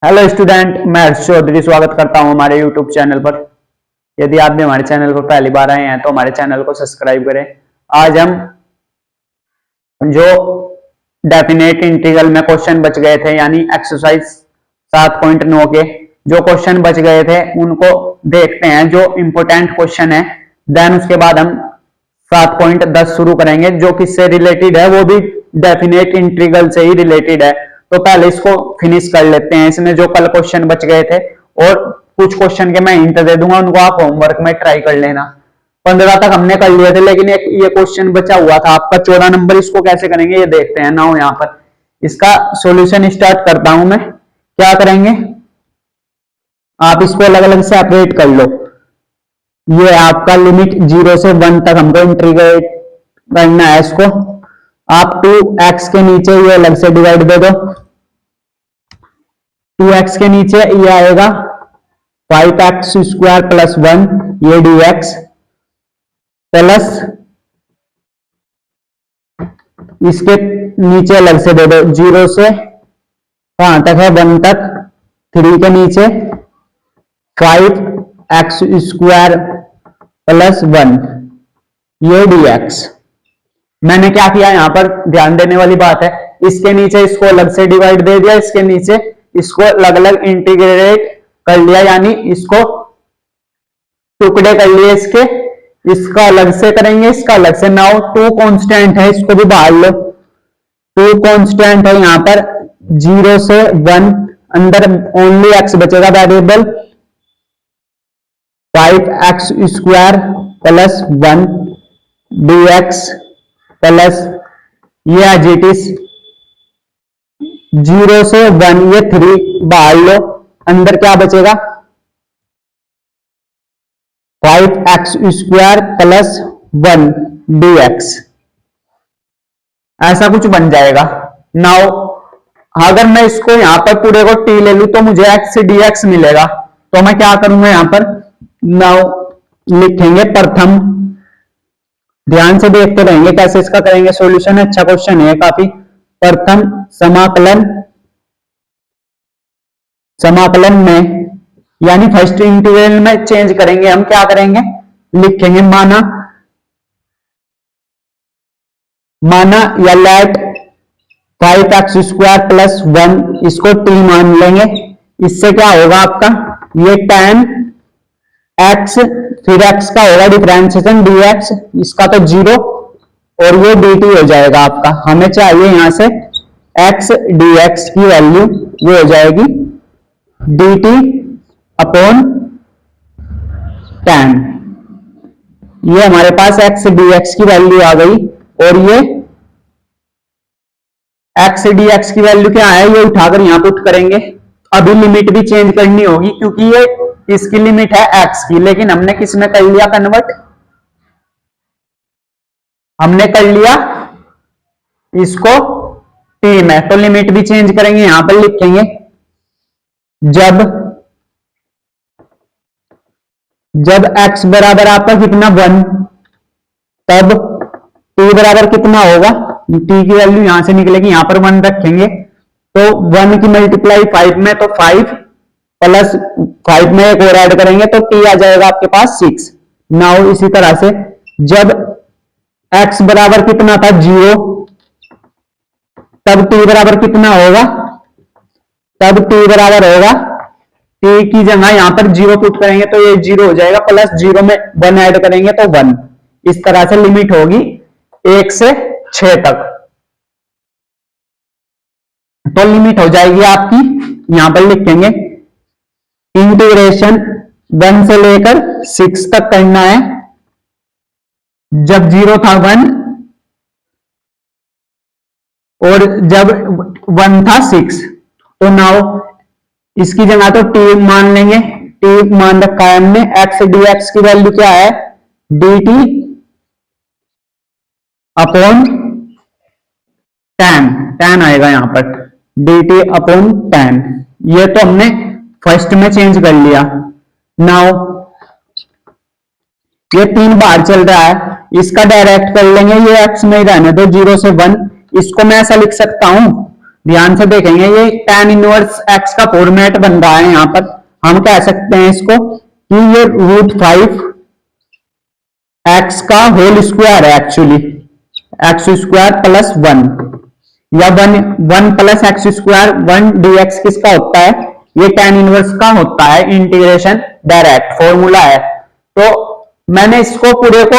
Hello student, मैं हर्ष चौधरी स्वागत करता हूं हमारे यूट्यूब चैनल पर। यदि आप भी हमारे चैनल पर पहली बार आए हैं तो हमारे चैनल को सब्सक्राइब करें। आज हम जो डेफिनेट इंटीग्रल में क्वेश्चन बच गए थे यानी एक्सरसाइज 7.9 के जो क्वेश्चन बच गए थे उनको देखते हैं, जो इंपोर्टेंट क्वेश्चन है। देन उसके बाद हम 7.10 शुरू करेंगे जो किससे रिलेटेड है, वो भी डेफिनेट इंटीग्रल से ही रिलेटेड है। तो पहले इसको फिनिश कर लेते हैं। इसमें जो कल क्वेश्चन बच गए थे और कुछ क्वेश्चन के मैं हिंट दे दूंगा, उनको आप होमवर्क में ट्राई कर लेना। 15 तक हमने कर लिए थे, लेकिन एक ये क्वेश्चन बचा हुआ था आपका 14 नंबर। इसको कैसे करेंगे ये देखते हैं। नाउ यहाँ पर इसका सॉल्यूशन स्टार्ट करता हूं मैं। क्या करेंगे, आप इसको अलग अलग सेपरेट कर लो। ये आपका लिमिट 0 से 1 तक हमको इंटीग्रेट करना है इसको। आप 2x के नीचे ये अलग से डिवाइड दे दो। 2x के नीचे ये आएगा 5x स्क्वायर प्लस 1 ये dx प्लस इसके नीचे अलग से दे दो 0 से कहां तक है 1 तक। 3 के नीचे 5x स्क्वायर प्लस 1 ये dx। मैंने क्या किया यहाँ पर, ध्यान देने वाली बात है, इसके नीचे इसको अलग से डिवाइड दे दिया, इसके नीचे इसको अलग अलग इंटीग्रेट कर लिया, यानी इसको टुकड़े कर लिए इसके। इसका अलग से करेंगे, इसका अलग से। नाउ 2 कांस्टेंट है, इसको भी बाहर लो। 2 कांस्टेंट है यहाँ पर 0 से 1, अंदर ओनली x बचेगा variable. 5x square plus 1 dx plus ये एज इट इज 0 से 1 ये 3 बाहर लो, अंदर क्या बचेगा 5x स्क्वायर प्लस 1 dx। ऐसा कुछ बन जाएगा। नाउ अगर मैं इसको यहां पर पूरे को t ले लूं तो मुझे x dx मिलेगा। तो मैं क्या करूंगा यहां पर, नाउ लिखेंगे प्रथम। ध्यान से देखते रहेंगे कैसे इसका करेंगे सॉल्यूशन। अच्छा क्वेश्चन है काफी। प्रथम समाकलन में यानी फर्स्ट इंटीग्रल में चेंज करेंगे हम। क्या करेंगे, लिखेंगे माना या लेट 5x स्क्वायर प्लस 1 इसको t मान लेंगे। इससे क्या होगा आपका, ये tan x फिर x का होगा डिफरेंशिएशन dx, इसका तो 0 और ये dt हो जाएगा आपका। हमें चाहिए यहां से x dx की वैल्यू, ये हो जाएगी dt अपॉन tan। ये हमारे पास x dx की वैल्यू आ गई। और ये x dx की वैल्यू क्या है, ये उठाकर यहां पुट करेंगे। अभी लिमिट भी चेंज करनी होगी क्योंकि ये इसकी लिमिट है x की, लेकिन हमने किस में कर लिया कन्वर्ट, हमने कर लिया इसको t में। तो लिमिट भी चेंज करेंगे, यहां पर लिखेंगे जब x बराबर आपका कितना 1, तब t बराबर कितना होगा, t की वैल्यू यहां से निकलेगी, यहां पर 1 रखेंगे। तो 1 की मल्टीप्लाई 5 में, तो 5 प्लस 5 में एक और ऐड करेंगे तो t आ जाएगा आपके पास 6। नाउ इसी तरह से जब x बराबर कितना था 0, तब t बराबर कितना होगा, तब t बराबर होगा, t की जगह यहां पर 0 पुट करेंगे तो ये 0 हो जाएगा, प्लस 0 में 1 ऐड करेंगे तो 1। इस तरह से लिमिट होगी 1 से 6 तक। तो लिमिट हो जाएगी आपकी, यहां पर लिखेंगे इंटीग्रेशन 1 से लेकर 6 तक करना है। जब 0 था 1 और जब 1 था 6। तो नाउ इसकी जगह तो t मान लेंगे, t मान रखा है हमने। x dx की वैल्यू क्या है, dt अपॉन tan आएगा यहां पर, dt अपॉन tan। ये तो हमने फर्स्ट में चेंज कर लिया। नाउ ये 3 बाहर चल रहा है, इसका डायरेक्ट कर लेंगे, ये x में ही रहने दो 0 से 1। इसको मैं ऐसा लिख सकता हूं ध्यान से देखेंगे, ये tan इनवर्स x का फॉर्मेट बन रहा है। यहां पर हम कह सकते हैं इसको कि ये √5 x का होल स्क्वायर है एक्चुअली, एक्स स्क्वायर प्लस 1 या 1 प्लस एक्स स्क्वायर 1 dx किसका होता है, ये tan इनवर्स का होता है। इंटीग्रेशन डायरेक्ट फॉर्मूला है। तो मैंने इसको पूरे को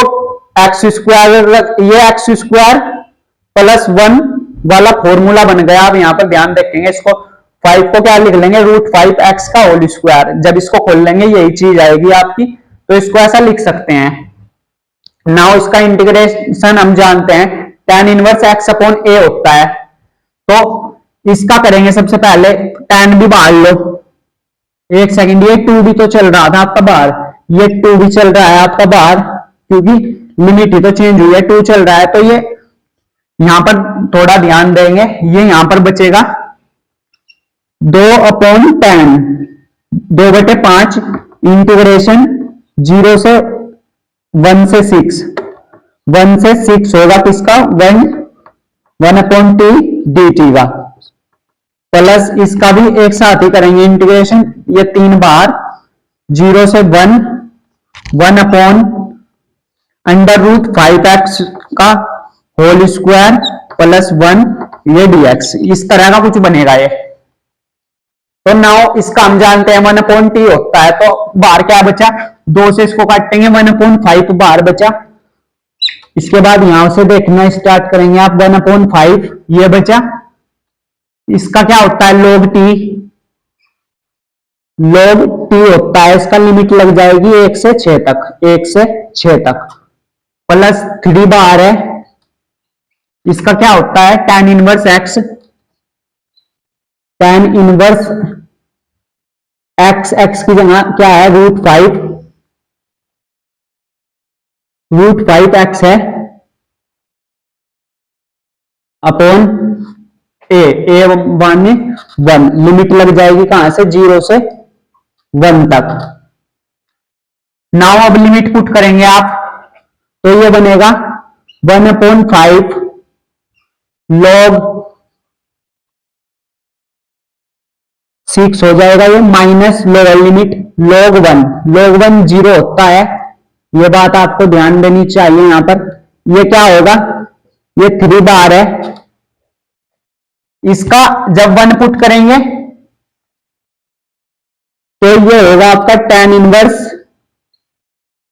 एक्स स्क्वायर, ये एक्स स्क्वायर प्लस 1 वाला फॉर्मूला बन गया। अब यहां पर ध्यान रखेंगे, इसको 5 को क्या लिख लेंगे, √5 x का होल स्क्वायर। जब इसको खोल लेंगे यही चीज आएगी आपकी, तो इसको ऐसा लिख सकते हैं। नाउ इसका इंटीग्रेशन हम जानते हैं tan inverse x upon a होता है। तो इसका करेंगे सबसे पहले, tan भी बाहर लो, एक सेकंड, ये 2 भी तो चल रहा था आपका बाहर, ये 2 भी चल रहा है आपका बाहर, क्योंकि लिमिट ही तो चेंज हुई है, 2 चल रहा है। तो ये यहां पर थोड़ा ध्यान देंगे, ये यहां पर बचेगा 2/10, 2/5 इंटीग्रेशन 0 से 1 से 6, 1 से 6 होगा किसका, 1/2 dt का, प्लस इसका भी एक साथ ही करेंगे इंटीग्रेशन, ये 3 बार 0 से 1, 1/√5x का होल स्क्वायर प्लस 1 ये dx, इस तरह का कुछ बनेगा ये। तो नाउ इसका हम जानते हैं 1/t होता है। तो बाहर क्या बचा, 2 से इसको काटेंगे, 1/5 बाहर बचा। इसके बाद यहां से देखना स्टार्ट करेंगे आप, 1/5 ये बचा, इसका क्या होता है log t, log t होता है, इसका लिमिट लग जाएगी 1 से 6 तक, 1 से 6 तक, प्लस 3 बाहर है, इसका क्या होता है tan inverse x, tan inverse x, x की जगह क्या है √5x है अपॉन a 1, लिमिट लग जाएगी कहां से, 0 से 1 तक। नाउ अब लिमिट पुट करेंगे आप, तो ये बनेगा 1/5 log 6 हो जाएगा ये, minus lower limit log 1, log 1 0 होता है, ये बात आपको ध्यान देनी चाहिए। यहां पर ये क्या होगा, ये 3 बार है, इसका जब 1 पुट करेंगे तो ये होगा आपका tan इनवर्स,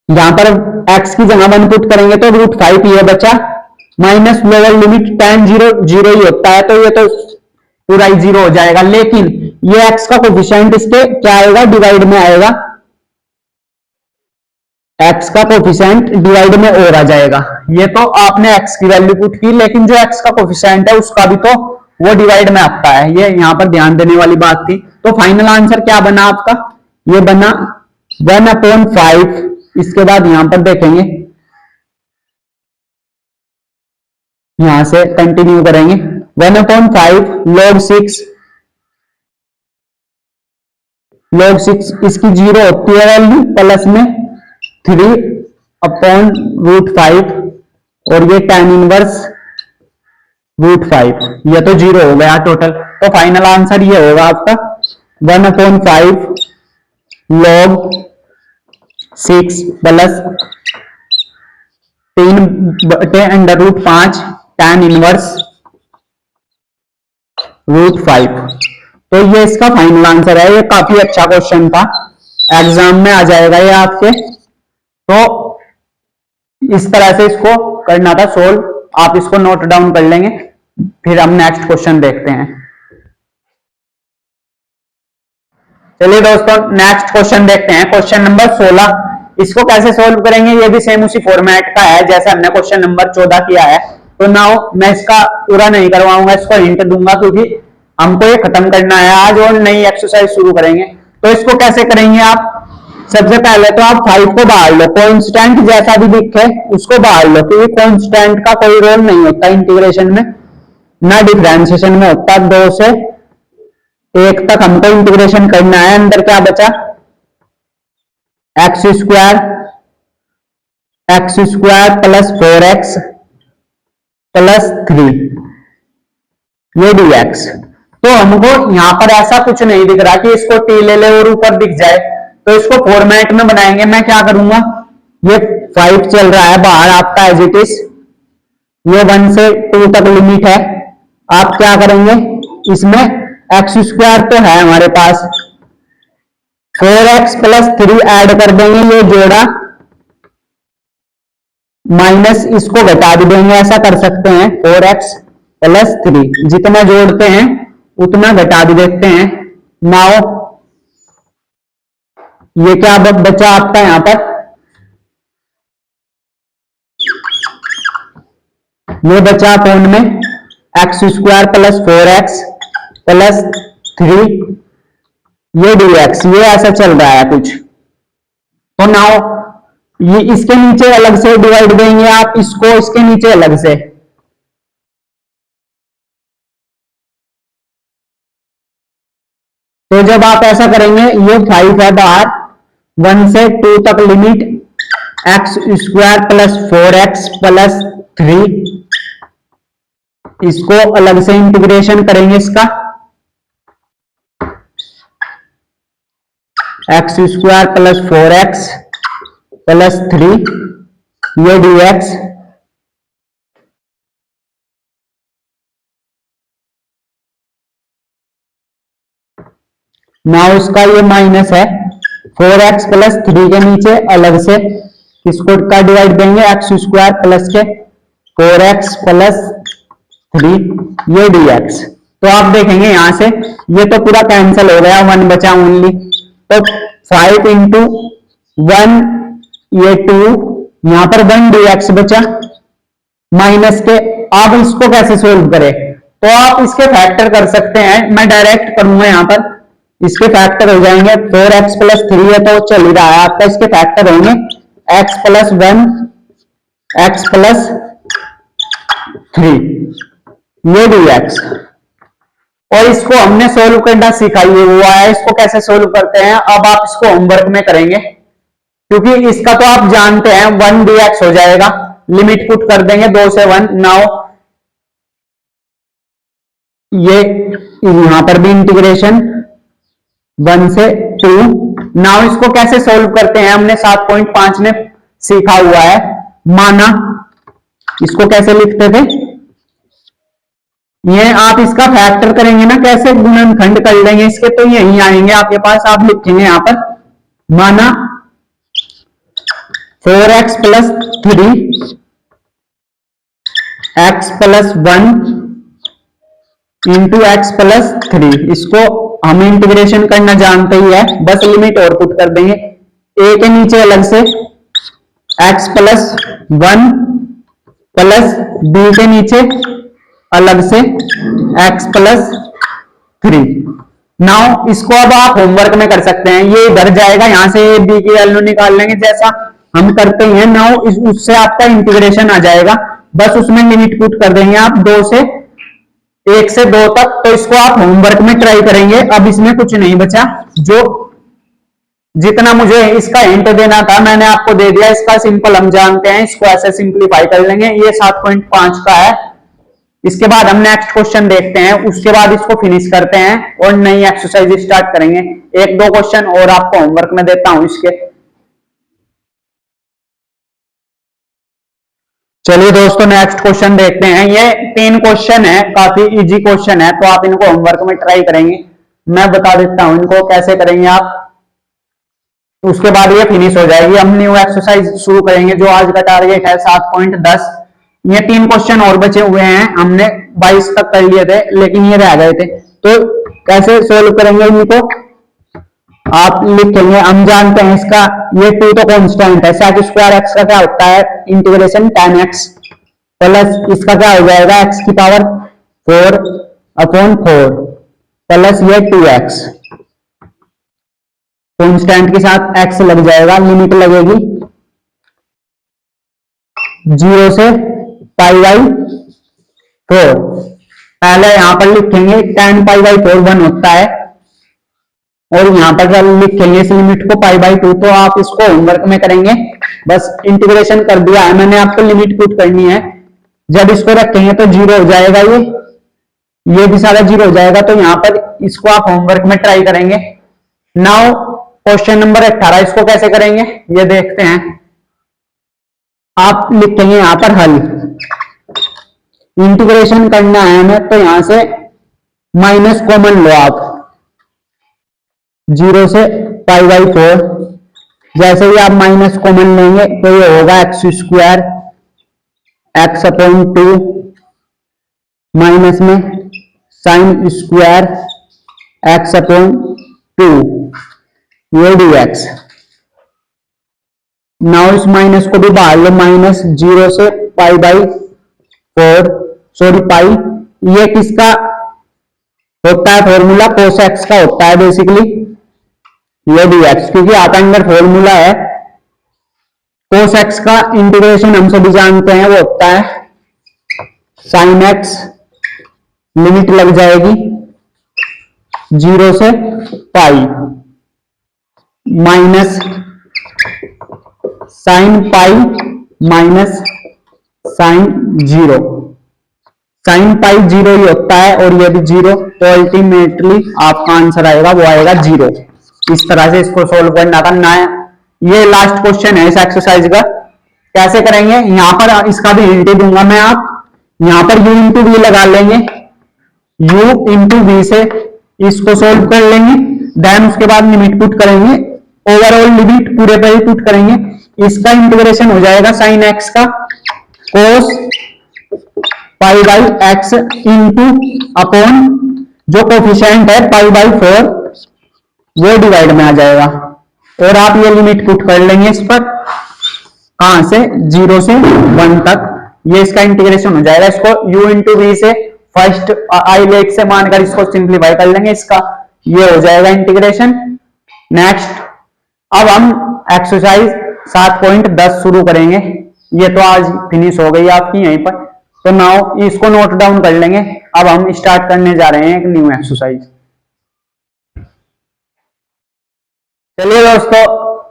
यहां पर x की जगह 1 पुट करेंगे तो √5 ये बचा, माइनस लोअर लिमिट tan 0 0 ही होता है, तो ये तो पूरा ही 0 हो जाएगा। लेकिन ये x का कोफिशिएंट इसके क्या आएगा, डिवाइड में आएगा, x का कोफिशिएंट डिवाइड में और आ जाएगा। ये तो आपने x की वैल्यू पुट की, लेकिन जो x का कोफिशिएंट है उसका भी तो वो डिवाइड में आता है, ये यहां पर ध्यान देने वाली बात थी। तो फाइनल आंसर क्या बना आपका, ये बना 1/5। इसके बाद यहां पर देखेंगे, यहां से कंटिन्यू करेंगे, 1/5 log 6 इसकी 0 होती है वैल्यू, प्लस में 3/√5 और ये tan इनवर्स √5, ये तो 0 हो गया टोटल। तो फाइनल आंसर ये होगा आपका 1/5 log 6 प्लस 3/√5 tan इनवर्स √5। तो ये इसका फाइनल आंसर है। ये काफी अच्छा क्वेश्चन था, एग्जाम में आ जाएगा ये आपके। तो इस तरह से इसको करना था सोल्व, आप इसको नोट डाउन कर लेंगे। फिर हम नेक्स्ट क्वेश्चन देखते हैं। चलिए दोस्तों नेक्स्ट क्वेश्चन देखते हैं, क्वेश्चन नंबर 16। इसको कैसे सोल्व करेंगे, ये भी सेम उसी फॉर्मेट का है जैसे हमने क्वेश्चन नंबर 14 किया है। तो नाउ मैं इसका पूरा नहीं करवाऊंगा, इसको हिंट दूंगा क्योंकि हमको ये खत्म करना है आज और नई एक्सरसाइज शुरू करेंगे। तो इसको कैसे करेंगे आप, सबसे पहले तो आप 5 को बाहर लो, कांस्टेंट जैसा भी दिखे उसको बाहर लो, क्योंकि कांस्टेंट का कोई रोल नहीं होता इंटीग्रेशन में, ना डिफरेंशिएशन में होता। 2 से 1 तक हमको इंटीग्रेशन करना है। अंदर क्या बचा, x square plus 4x plus 3, ये dx। तो हमको यहां पर ऐसा कुछ नहीं दिख रहा कि इसको t ले ले और ऊपर दिख जाए, तो इसको फॉर्मेट में बनाएंगे। मैं क्या करूंगा, ये 5 चल रहा है बाहर आपका एज इट इज, ये 1 से 2 तक लिमिट है। आप क्या करेंगे, इसमें एक्स स्क्वायर तो है हमारे पास, 4x प्लस 3 ऐड कर देंगे, ये जोड़ा माइनस इसको घटा भी देंगे, ऐसा कर सकते हैं। 4x प्लस 3 जितना जोड़ते हैं उतना घटा भी देते हैं। नाउ ये क्या बचा आपका यहां पर, ये बचा कौन में, x square plus 4x plus 3 ये dx, ये ऐसा चल रहा है कुछ। तो नाउ ये इसके नीचे अलग से डिवाइड देंगे आप इसको, इसके नीचे अलग से। तो जब आप ऐसा करेंगे, ये 5 है बाहर, 1 से 2 तक limit, x square plus 4x plus 3, इसको अलग से इंटीग्रेशन करेंगे इसका, x square plus 4x plus 3 ये dx। नाउ उसका ये माइनस है, 4x प्लस 3 के नीचे अलग से इसको का डिवाइड देंगे, एक्स स्क्वायर प्लस के 4x प्लस 3 ये dx। तो आप देखेंगे यहां से ये तो पूरा कैंसिल हो गया, 1 बचा ओनली। तो 5 इंटू 1 ये 2, यहां पर 1 dx बचा माइनस के। आप इसको कैसे सोल्व करें, तो आप इसके फैक्टर कर सकते हैं, मैं डायरेक्ट करूंगा यहां पर, इसके फैक्टर हो जाएंगे। 4x प्लस 3 है तो चल ही रहा है आपका, इसके फैक्टर होंगे x प्लस 1 x प्लस 3 ये dx। और इसको हमने सोल्व करना सिखाई हुआ है, इसको कैसे सोल्व करते हैं अब आप इसको होमवर्क में करेंगे, क्योंकि इसका तो आप जानते हैं 1 dx हो जाएगा, लिमिट पुट कर देंगे 2 से 1। नाउ ये यहां पर भी इंटीग्रेशन 1 से 2। नाउ इसको कैसे सोल्व करते हैं, हमने 7.5 में सीखा हुआ है। माना इसको कैसे लिखते थे, ये आप इसका फैक्टर करेंगे ना, कैसे गुणनखंड कर लेंगे इसके, तो यही आएंगे आपके पास। आप लिखेंगे यहां पर, माना 4x plus 3 x plus 1 into x plus 3, इसको हम इंटीग्रेशन करना जानते ही है, बस लिमिट और पुट कर देंगे। a के नीचे अलग से x प्लस 1 प्लस b के नीचे अलग से x प्लस 3। नाउ इसको अब आप होमवर्क में कर सकते हैं, ये इधर जाएगा, यहां से b की वैल्यू निकाल लेंगे जैसा हम करते हैं। नाउ उससे आपका इंटीग्रेशन आ जाएगा, बस उसमें लिमिट पुट कर देंगे आप 2 से 1 से 2 तक। तो इसको आप होमवर्क में ट्राई करेंगे। अब इसमें कुछ नहीं बचा, जो जितना मुझे इसका हिंट देना था मैंने आपको दे दिया। इसका सिंपल हम जानते हैं, इसको ऐसे सिंप्लीफाई कर लेंगे। ये 7.5 का है। इसके बाद हम नेक्स्ट क्वेश्चन देखते हैं, उसके बाद इसको फिनिश करते हैं और नई एक्सरसाइज स्टार्ट करेंगे। 1-2 क्वेश्चन और आपको होमवर्क में देता हूं इसके। चलिए दोस्तों नेक्स्ट क्वेश्चन देखते हैं। ये 3 क्वेश्चन है, काफी इजी क्वेश्चन है, तो आप इनको होमवर्क में ट्राई करेंगे। मैं बता देता हूं इनको कैसे करेंगे आप, उसके बाद ये फिनिश हो जाएगी। हम न्यू एक्सरसाइज शुरू करेंगे, जो आज का टारगेट है 7.10। ये 3 क्वेश्चन और बचे हुए हैं, हमने 22 तक कर लिए थे लेकिन ये रह गए थे। तो कैसे सोल्व करेंगे इनको आप लिखेंगे। हम जानते हैं इसका, ये 2 तो कांस्टेंट है, sec स्क्वायर x का क्या होता है, इंटीग्रेशन tan x प्लस इसका क्या हो जाएगा x की पावर 4/4 प्लस ये 2x, कांस्टेंट के साथ x लग जाएगा, लिमिट लगेगी 0 से π/4। पहले यहां पर लिखेंगे tan π/4 1 होता है, और यहां पर जब लिखेंगे इस लिमिट को π/2। तो आप इसको होमवर्क में करेंगे, बस इंटीग्रेशन कर दिया है मैंने, आपको लिमिट पुट करनी है। जब इसको रखेंगे तो 0 हो जाएगा ये, ये भी सारा जीरो हो जाएगा। तो यहाँ पर इसको आप होमवर्क में ट्राई करेंगे। नाउ क्वेश्चन नंबर 18, इसको कैसे करेंगे ये देखते हैं। आप लिखेंगे यहां पर हल, इंटीग्रेशन करना है हमें, तो यहां से माइनस कॉमन लो आप, 0 से π/4। जैसे ही आप माइनस कॉमन लेंगे तो ये होगा एक्स स्क्वायर x/2 माइनस में साइन स्क्वायर x/2 ये dx। नाउ इस माइनस को भी बाहर लो, माइनस 0 से π/4 सॉरी पाई। ये किसका होता है फॉर्मूला? cos x का होता है बेसिकली ये dx, क्योंकि आपका अंदर फॉर्मूला है cos x का इंटीग्रेशन हम सभी जानते हैं वो होता है sin x, लिमिट लग जाएगी 0 से pi minus sine pi minus sine 0। Sine pi 0 ही होता है और ये भी 0, तो अल्टीमेटली आपका आंसर आएगा वो आएगा 0। इस तरह से इसको सोल्व करना था ना। ये लास्ट क्वेश्चन है इस एक्सरसाइज का। कैसे करेंगे? यहां पर इसका भी हिंट दूंगा मैं। आप यहां पर u इंटू वी लगा लेंगे, u इंटू वी से इसको सोल्व कर लेंगे। देन उसके बाद लिमिट पुट करेंगे, ओवरऑल लिमिट पूरे पर ही पुट करेंगे। इसका इंटीग्रेशन हो जाएगा साइन एक्स का कोस π/x इंटू अपॉन जो कोफिशिएंट है π/4 वो डिवाइड में आ जाएगा। और आप ये लिमिट पुट कर लेंगे इस पर, कहां से? 0 से 1 तक। ये इसका इंटीग्रेशन हो जाएगा। इसको u इंटू वी से फर्स्ट आइलेट से मानकर इसको सिंप्लीफाई कर लेंगे, इसका ये हो जाएगा इंटीग्रेशन। नेक्स्ट अब हम एक्सरसाइज 7.10 शुरू करेंगे। ये तो आज फिनिश हो गई आपकी यहीं पर, तो नाउ इसको नोट डाउन कर लेंगे। अब हम स्टार्ट करने जा रहे हैं एक न्यू एक्सरसाइज। चलिए दोस्तों,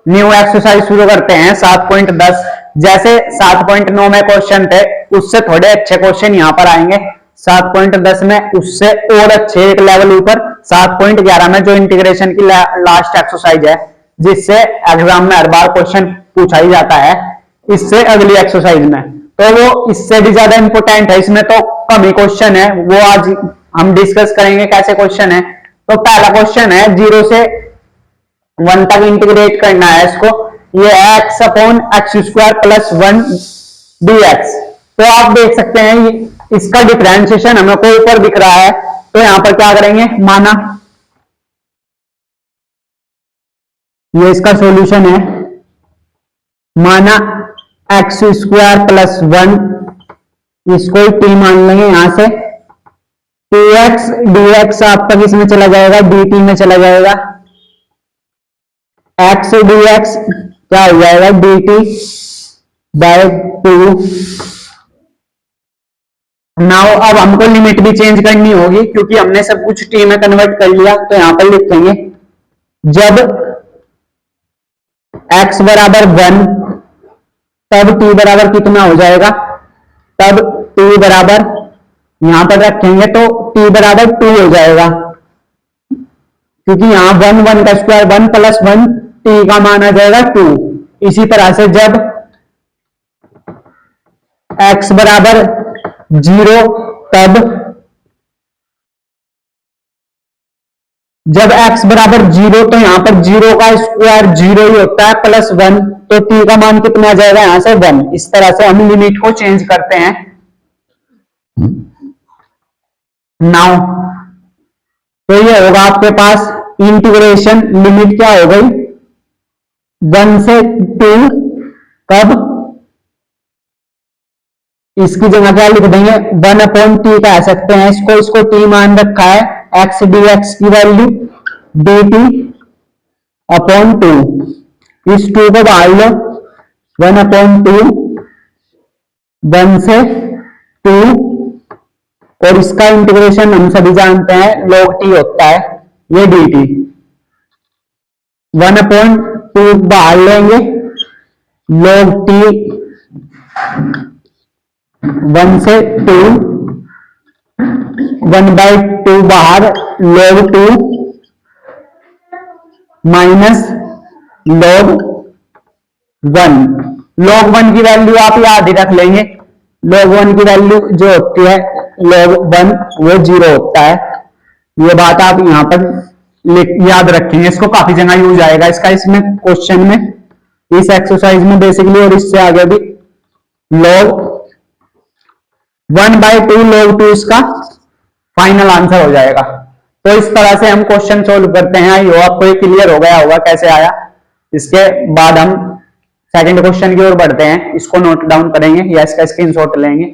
न्यू एक्सरसाइज शुरू करते हैं 7.10। जैसे 7.9 में क्वेश्चन थे उससे थोड़े अच्छे क्वेश्चन यहाँ पर आएंगे। 7.10 में उससे और अच्छे एक लेवल ऊपर 7.11 में जो इंटीग्रेशन की लास्ट एक्सरसाइज है, जिससे एग्जाम में हर बार क्वेश्चन पूछा ही जाता है, इससे अगली एक्सरसाइज में, तो वो इससे भी ज्यादा इंपोर्टेंट है। इसमें तो कम ही क्वेश्चन है, वो आज हम डिस्कस करेंगे कैसे क्वेश्चन है। तो पहला क्वेश्चन है 0 से 1 तक इंटीग्रेट करना है इसको। ये x/x² + 1 dx। तो आप देख सकते हैं इसका डिफरेंशिएशन हमें को ऊपर दिख रहा है, तो यहां पर क्या करेंगे? माना ये इसका सॉल्यूशन है, माना x² + 1, इसको t मान लेंगे। यहां से 2x dx आपका किस में चला जाएगा? dt में चला जाएगा। x dx क्या हो जाएगा? dt/2। नाउ अब हमको लिमिट भी चेंज करनी होगी, क्योंकि हमने सब कुछ t में कन्वर्ट कर लिया। तो यहां पर लिखेंगे जब x बराबर 1 तब t बराबर कितना हो जाएगा? तब t बराबर यहां पर रखेंगे तो t बराबर 2 हो जाएगा, क्योंकि यहां 1 1 का स्क्वायर 1 + 1 t का मान आ जाएगा 2। इसी तरह से जब x बराबर 0 तब जब x बराबर 0 तो यहां पर 0 का स्क्वायर 0 ही होता है +1, तो t का मान कितना आ जाएगा? यहां से 1। इस तरह से हम लिमिट को चेंज करते हैं। नाउ तो ये होगा आपके पास इंटीग्रेशन लिमिट क्या हो गई? 1 से 2 कब? इसकी जगह क्या लिख देंगे? 1/t कह सकते हैं इसको t मान रखा है। x dx की वैल्यू dt/2। इस 2 को बाहर लो, 1/2 1 से 2, और इसका इंटीग्रेशन हम सभी जानते हैं log t होता है, ये dt। 1/2 बाहर लेंगे, log t 1 से 2 1/2 बाहर, log 2 माइनस log 1। log 1 की वैल्यू आप याद ही रख लेंगे, log 1 की वैल्यू जो होती है log 1 वो 0 होता है। ये बात आप यहां पर याद रखेंगे, इसको काफी जगह यूज आएगा इसका, इसमें क्वेश्चन में, इस एक्सरसाइज में बेसिकली, और इससे आगे भी। log 1/2 log 2 इसका फाइनल आंसर हो जाएगा। तो इस तरह से हम क्वेश्चन सोल्व करते हैं। आई हो आपको ये क्लियर हो गया होगा कैसे आया। इसके बाद हम सेकंड क्वेश्चन की ओर बढ़ते हैं, इसको नोट डाउन करेंगे या इसका स्क्रीनशॉट लेंगे।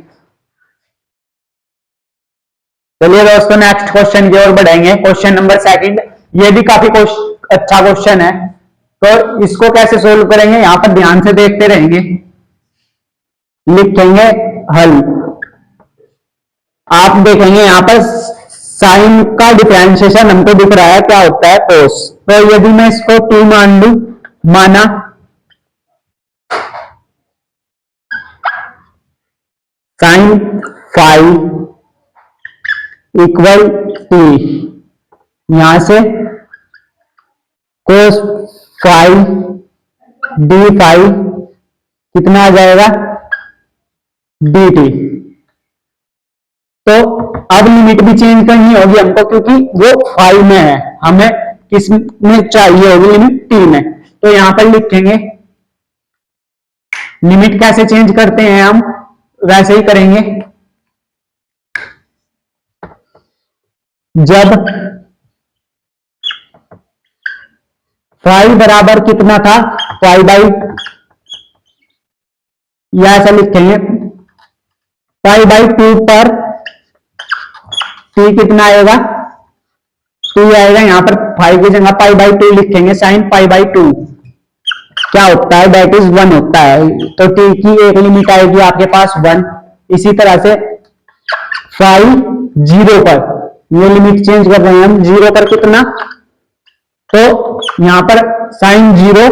चलिए दोस्तों नेक्स्ट क्वेश्चन की ओर बढ़ेंगे, क्वेश्चन नंबर सेकंड। ये भी काफी अच्छा क्वेश्चन है, तो इसको कैसे सोल्व करेंगे यहां पर ध्यान से देखते रहेंगे। लिखेंगे हल। आप देखेंगे यहां पर साइन का डिफरेंशिएशन हमको दिख रहा है, क्या होता है कोस। तो यदि मैं इसको 2 मान लू, माना साइन फाइव इक्वल टी, यहां से कोस 5 d5 कितना आ जाएगा dt। तो अब लिमिट भी चेंज करनी होगी हमको, क्योंकि वो 5 में है, हमें किस में चाहिए होगी लिमिट t में। तो यहां पर लिखेंगे लिमिट कैसे चेंज करते हैं हम, वैसे ही करेंगे। जब 5 बराबर कितना था, 5/, या ऐसा लिखेंगे 5/2 पर t कितना आएगा 2 आएगा। यहां पर 5 की जगह 5/2 लिखेंगे, साइन 5/2 क्या होता है, दैट इज 1 होता है। तो t की एक लिमिट आएगी आपके पास 1। इसी तरह से 5 0 पर, ये लिमिट चेंज कर रहे हैं हम, 0 पर कितना, तो यहां पर साइन 0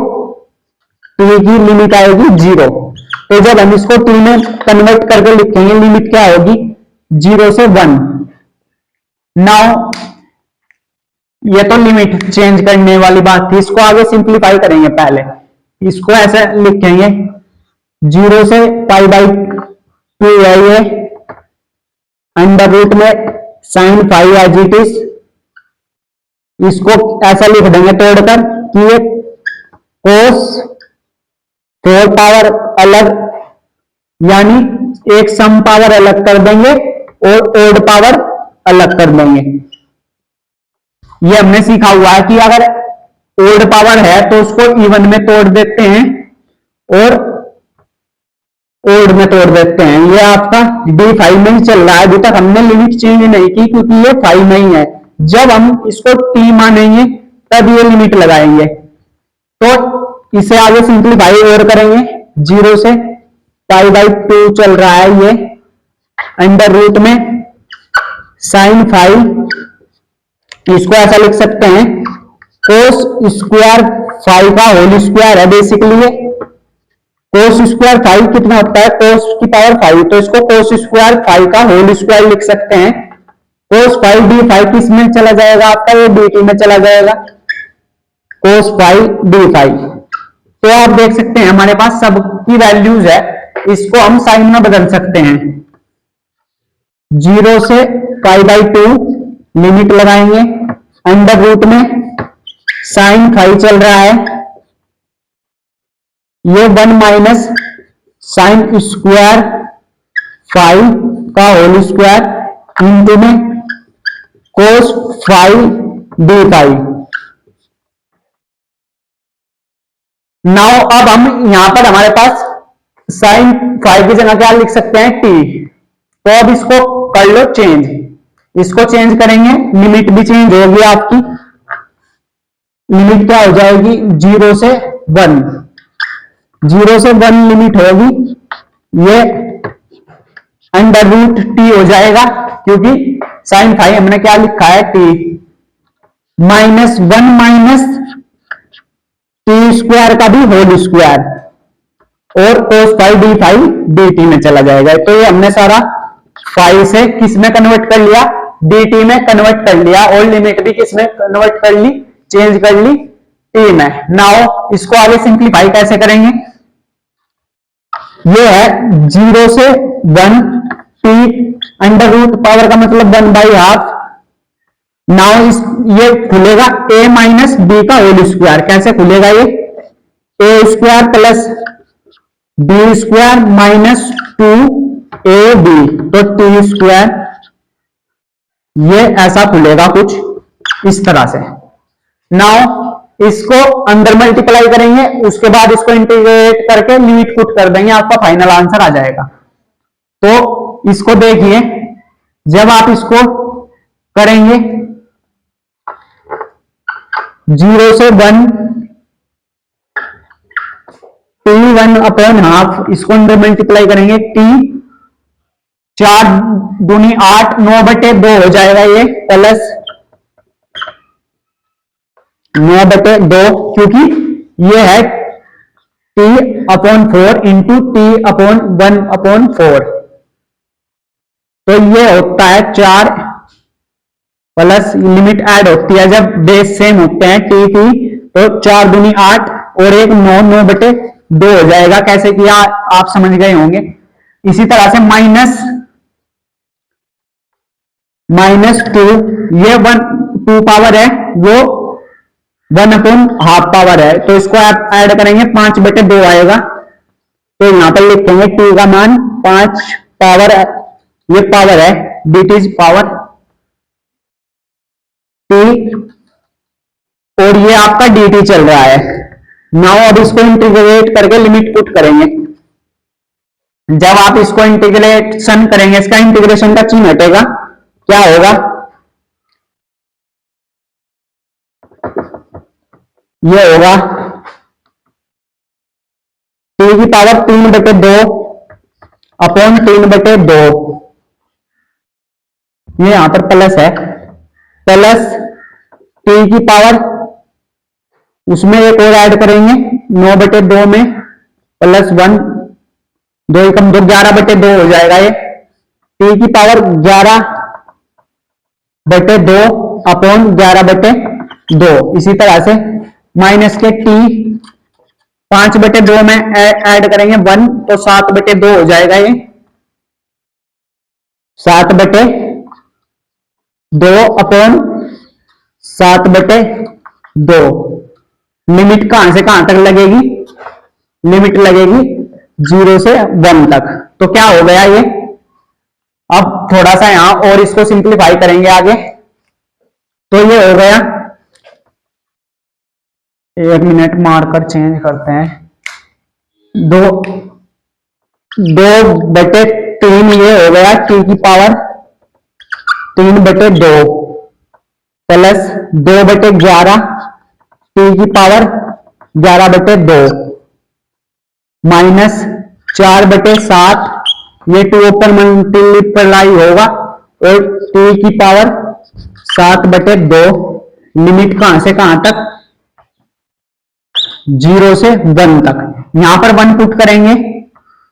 t की लिमिट आएगी 0। तो जब हम इसको t में कन्वर्ट करके लिखेंगे, लिमिट क्या होगी 0 से 1। नाउ ये तो लिमिट चेंज करने वाली बात थी, इसको आगे सिंप्लीफाई करेंगे। पहले इसको ऐसे लिखेंगे 0 से π/2 है ये, अंडर रूट में साइन 5 एज इट इज। इसको ऐसा लिख देंगे तोड़कर कि ये कोस 4 पावर अलग, यानी एक सम पावर अलग कर देंगे और ओड पावर अलग कर देंगे। ये हमने सीखा हुआ है कि अगर ओड पावर है तो उसको इवन में तोड़ देते हैं और ओड में तोड़ देते हैं। ये आपका d5 में ही चल रहा है, अभी तक हमने लिमिट चेंज नहीं की क्योंकि ये 5 में ही है। जब हम इसको t मानेंगे तब ये लिमिट लगाएंगे। तो इसे आगे सिंप्लीफाई और करेंगे, 0 से π/2 चल रहा है ये, अंडर रूट में साइन 5, इसको ऐसा लिख सकते हैं कोस स्क्वायर 5 का होल स्क्वायर है बेसिकली ये। कोस स्क्वायर 5 कितना होता है, कोस की पावर 5, तो इसको कोस स्क्वायर 5 का होल स्क्वायर लिख सकते हैं। कोस 5 d5 किस में चला जाएगा आपका, ये dt में चला जाएगा, कोस 5 d5। तो आप देख सकते हैं हमारे पास सबकी वैल्यूज है, इसको हम साइन में बदल सकते हैं। 0 से π/2 लिमिट लगाएंगे, अंडर रूट में साइन 5 चल रहा है, ये 1 माइनस साइन स्क्वायर 5 का होल स्क्वायर इंटू में कोस 5 d5। नाउ अब हम यहां पर हमारे पास साइन 5 की जगह क्या लिख सकते हैं t। तो अब इसको कर लो चेंज, इसको चेंज करेंगे, लिमिट भी चेंज होगी आपकी। लिमिट क्या हो जाएगी 0 से 1, 0 से 1 लिमिट होगी, ये अंडर रूट t हो जाएगा, क्योंकि साइन 5 हमने क्या लिखा है t, minus 1 minus t square का भी होल स्क्वायर, और cos 5 d5 dt में चला जाएगा। तो ये हमने सारा 5 से किस में कन्वर्ट कर लिया, dt में कन्वर्ट कर लिया और लिमिट भी किसमें कन्वर्ट कर ली, चेंज कर ली, t में। नाउ इसको आगे सिंप्लीफाई कैसे करेंगे, ये है 0 से 1 t अंडर रूट पावर का मतलब 1/2। नाउ इस ये खुलेगा a माइनस बी का होल स्क्वायर। कैसे खुलेगा ये, a square plus B square minus 2ab, तो t स्क्वायर, ये ऐसा खुलेगा कुछ इस तरह से। नाउ इसको अंदर मल्टीप्लाई करेंगे, उसके बाद इसको इंटीग्रेट करके लिमिट पुट कर देंगे, आपका फाइनल आंसर आ जाएगा। तो इसको देखिए, जब आप इसको करेंगे 0 से 1 t1/2, इसको अंदर मल्टीप्लाई करेंगे, t 4 दूनी 8, 9/2 हो जाएगा ये, प्लस 9/2, क्योंकि ये है t/4 इंटू t/1/4, तो ये होता है 4 प्लस लिमिट ऐड होती है जब बेस सेम होते हैं t, तो 4 दूनी 8 और एक 9, 9/2 हो जाएगा। कैसे किया आप समझ गए होंगे। इसी तरह से -2, ये 2 पावर है, वो 1/2 पावर है, तो इसको आप ऐड करेंगे 5/2 आएगा। तो यहां पर लिखेंगे t का मान 5 पावर, ये पावर है dt पावर t, और ये आपका dt चल रहा है। नाउ अब इसको इंटीग्रेट करके लिमिट पुट करेंगे। जब आप इसको इंटीग्रेशन करेंगे, इसका इंटीग्रेशन का चिन्ह हटेगा, क्या होगा, ये होगा t की पावर 3/2 अपॉन 3/2, ये यहां पर प्लस है, प्लस t की पावर, उसमें एक और ऐड करेंगे 9/2 में, प्लस 1, 2 एकम 2, 11/2 हो जाएगा ये, t की पावर 11/2 अपॉन 11/2। इसी तरह से माइनस के t 5/2 में ऐड करेंगे 1, तो 7/2 हो जाएगा ये, 7/2 अपॉन 7/2। लिमिट कहां से कहां तक लगेगी, लिमिट लगेगी 0 से 1 तक। तो क्या हो गया ये, अब थोड़ा सा यहां और इसको सिंप्लीफाई करेंगे आगे, तो ये हो गया, 1 मिनट मार्कर चेंज करते हैं, 2/3 ये हो गया t की पावर 3/2 प्लस 2/11 t की पावर 11/2 माइनस 4/7, ये 2 ऊपर मल्टीप्लाई होगा, और t की पावर 7/2। लिमिट कहां से कहां तक, 0 से 1 तक। यहां पर 1 पुट करेंगे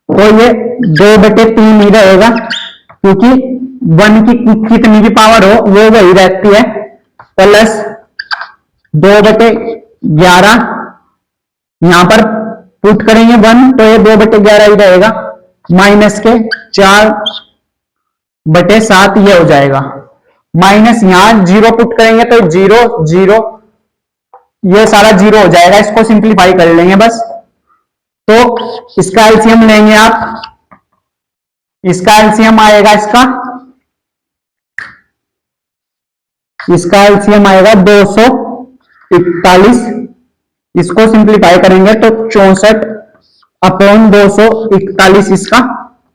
तो ये 2/3 ही रहेगा, क्योंकि 1 की कितनी भी पावर हो वो वही रहती है, प्लस 2/11, यहां पर पुट करेंगे 1, तो ये 2/11 ही रहेगा, माइनस के 4/7 ये हो जाएगा, माइनस यहां 0 पुट करेंगे तो 0 0, ये सारा 0 हो जाएगा। इसको सिंप्लीफाई कर लेंगे बस, तो इसका एलसीएम लेंगे आप, इसका एलसीएम आएगा, इसका एलसीएम आएगा 241, इसको सिंप्लीफाई करेंगे तो 64/241 इसका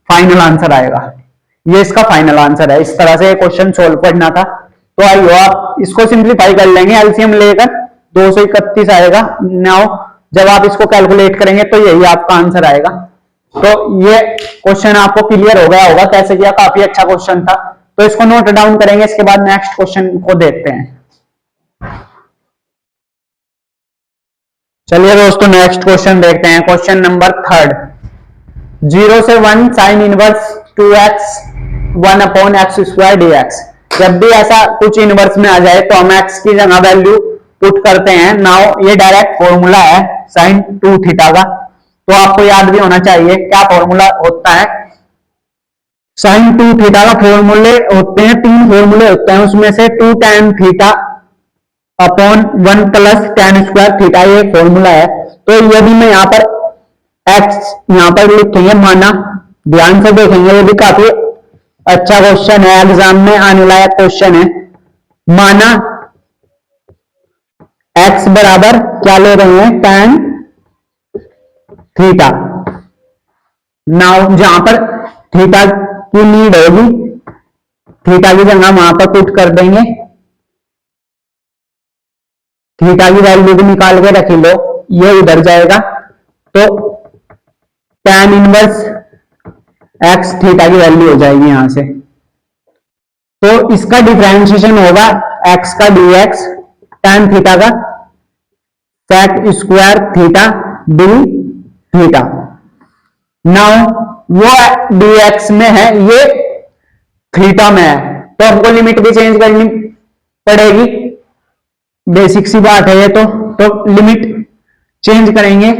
फाइनल आंसर आएगा। ये इसका फाइनल आंसर है। इस तरह से क्वेश्चन सोल्व करना था। तो आइए आप इसको सिंप्लीफाई कर लेंगे, एलसीएम लेकर 231 आएगा। नाउ जब आप इसको कैलकुलेट करेंगे तो यही आपका आंसर आएगा। तो ये क्वेश्चन आपको क्लियर हो गया होगा कैसे किया, काफी अच्छा क्वेश्चन था। तो इसको नोट डाउन करेंगे, इसके बाद नेक्स्ट क्वेश्चन को देखते हैं। चलिए दोस्तों नेक्स्ट क्वेश्चन देखते हैं। क्वेश्चन नंबर 3, 0 से 1 sine inverse 2x 1/x² dx। जब भी ऐसा कुछ इनवर्स में आ जाए तो हम x की जगह वैल्यू पुट करते हैं। नाउ ये डायरेक्ट फॉर्मूला है sin 2 थीटा का, तो आपको याद भी होना चाहिए क्या फॉर्मूला होता है। sin 2 थीटा का फॉर्मूले होते हैं, 3 फॉर्मूले होते हैं, उसमें से 2 tan theta upon 1 plus tan square theta, ये फॉर्मूला है। तो यदि मैं यहाँ पर x यहाँ पर लिखेंगे, माना ध्यान से देखेंगे, ये भी काफी अच्छा क्वेश्चन है, एग्जाम में आने लायक क्वेश्चन है। माना x बराबर क्या ले रहे हैं, tan थीटा। नाउ जहां पर थीटा की नीड होगी, थीटा की जगह वहां पर पुट कर देंगे, थीटा की वैल्यू भी निकाल के रख लो, ये उधर जाएगा, तो tan इनवर्स x थीटा की वैल्यू हो जाएगी यहां से। तो इसका डिफरेंशिएशन होगा x का dx tan थीटा का sec square theta d theta. Now वो dx में है, ये थीटा में है, तो हमको लिमिट भी चेंज करनी पड़ेगी, बेसिक सी बात है ये तो लिमिट चेंज करेंगे।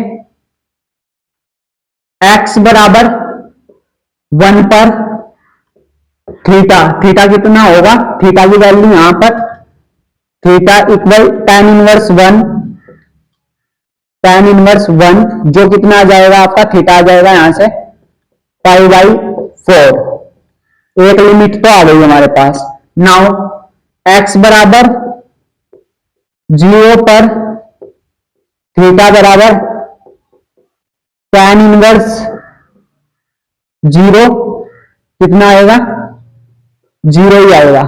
x बराबर 1 पर थीटा, थीटा कितना होगा, थीटा की वैल्यू यहां पर theta equal tan inverse 1, tan inverse 1 जो कितना आ जाएगा आपका, थीटा आ जाएगा यहां से π/4। एक लिमिट तो आ गई हमारे पास। नाउ x बराबर 0 पर थीटा बराबर tan इनवर्स 0, कितना आएगा, 0 ही आएगा।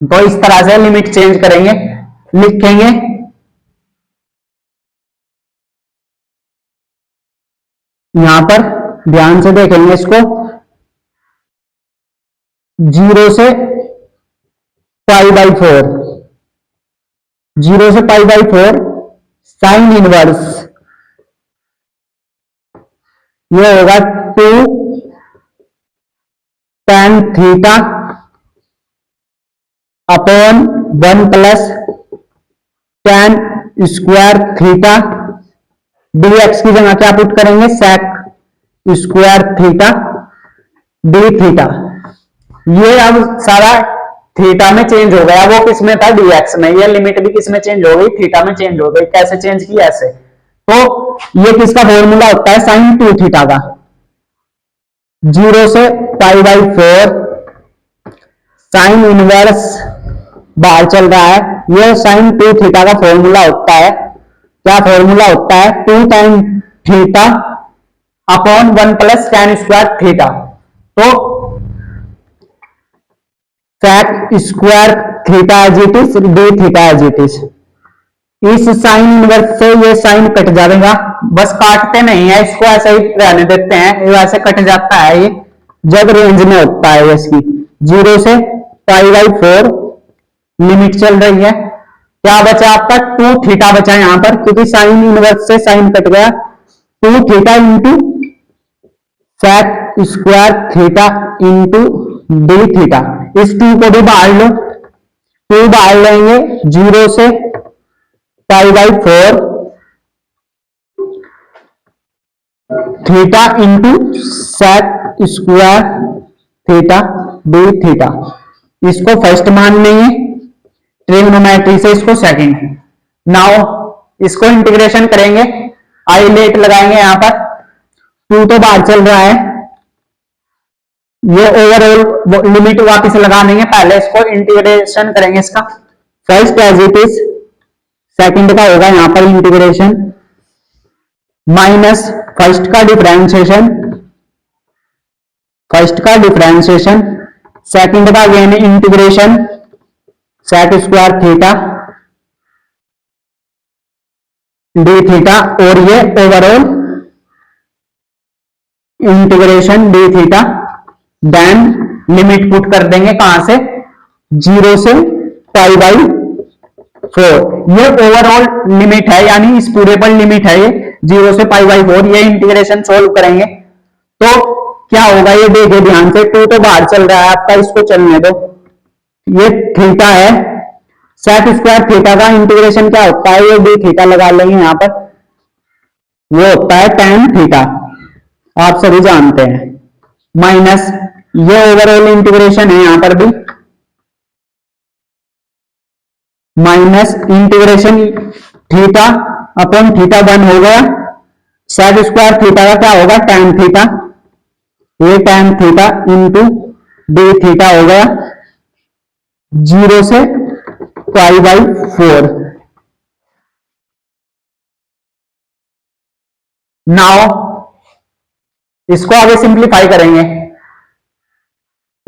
तो इस तरह से लिमिट चेंज करेंगे, लिखेंगे यहां पर ध्यान से देखेंगे इसको, 0 से π/4, 0 से π/4 साइन इनवर्स, ये होगा 2 tan theta upon 1 plus tan square theta, dx की जगह क्या पुट करेंगे, sec square theta d theta. ये अब सारा थीटा में चेंज हो गया, वो किस में था, dx में। ये लिमिट भी किस में चेंज हो गई, थीटा में चेंज हो गई। कैसे चेंज किया, ऐसे। तो ये किसका फॉर्मूला होता है, sin 2 थीटा का, 0 से π/4 साइन इनवर्स बाहर चल रहा है, ये sin 2 थीटा का फॉर्मूला होता है। क्या फॉर्मूला होता है, 2 tan theta upon 1 plus tan square theta. तो sec square theta as it is, d theta as it is. इस साइन इनवर्स से ये साइन कट जाएगा, बस काटते नहीं है इसको, ऐसे ही रहने देते हैं, ये वैसे कट जाता है ये जब रेंज में होता है इसकी। 0 से π/4 लिमिट चल रही है, क्या बचा आपका, 2 थीटा बचा यहां पर, क्योंकि साइन इनवर्स से साइन कट गया। 2 theta into sec square theta into d theta. इस 2 को भी बाहर लो, 2 बाहर लेंगे, 0 से π/4 theta into sec square theta d theta. इसको फर्स्ट मान लेंगे, ट्रिग्नोमेट्री से इसको सेकंड। नाउ इसको इंटीग्रेशन करेंगे, आइलेट लगाएंगे यहां पर, 2 तो बाहर चल रहा है, ये ओवरऑल लिमिट वापस लगा देंगे, पहले इसको इंटीग्रेशन करेंगे इसका, first as it is, second का होगा यहां पर इंटीग्रेशन, माइनस फर्स्ट का डिफरेंशिएशन, फर्स्ट का डिफरेंशिएशन, सेकंड का again integration, sec square theta d theta, और ये overall integration d theta. Then limit put कर देंगे कहां से, 0 से π/4। ये ओवरऑल लिमिट है, यानी इस पूरे पर लिमिट है ये 0 से π/4। ये इंटीग्रेशन सोल्व करेंगे तो क्या होगा ये देखिए ध्यान से, टू तो बाहर चल रहा है आपका, इसको चलने दो। ये थीटा है, सेक स्क्वायर थीटा का इंटीग्रेशन क्या होता है, ये डी थीटा लगा लेंगे यहां पर, वो होता है टेन थीटा, आप सभी जानते हैं। माइनस ये ओवरऑल इंटीग्रेशन है यहां पर भी, minus integration theta upon theta one हो गया, सेक स्क्वायर थीटा का क्या होगा टेन थीटा, ये tan theta into D theta हो गया, 0 से पाई बाई 4। नाउ इसको आगे सिंप्लीफाई करेंगे,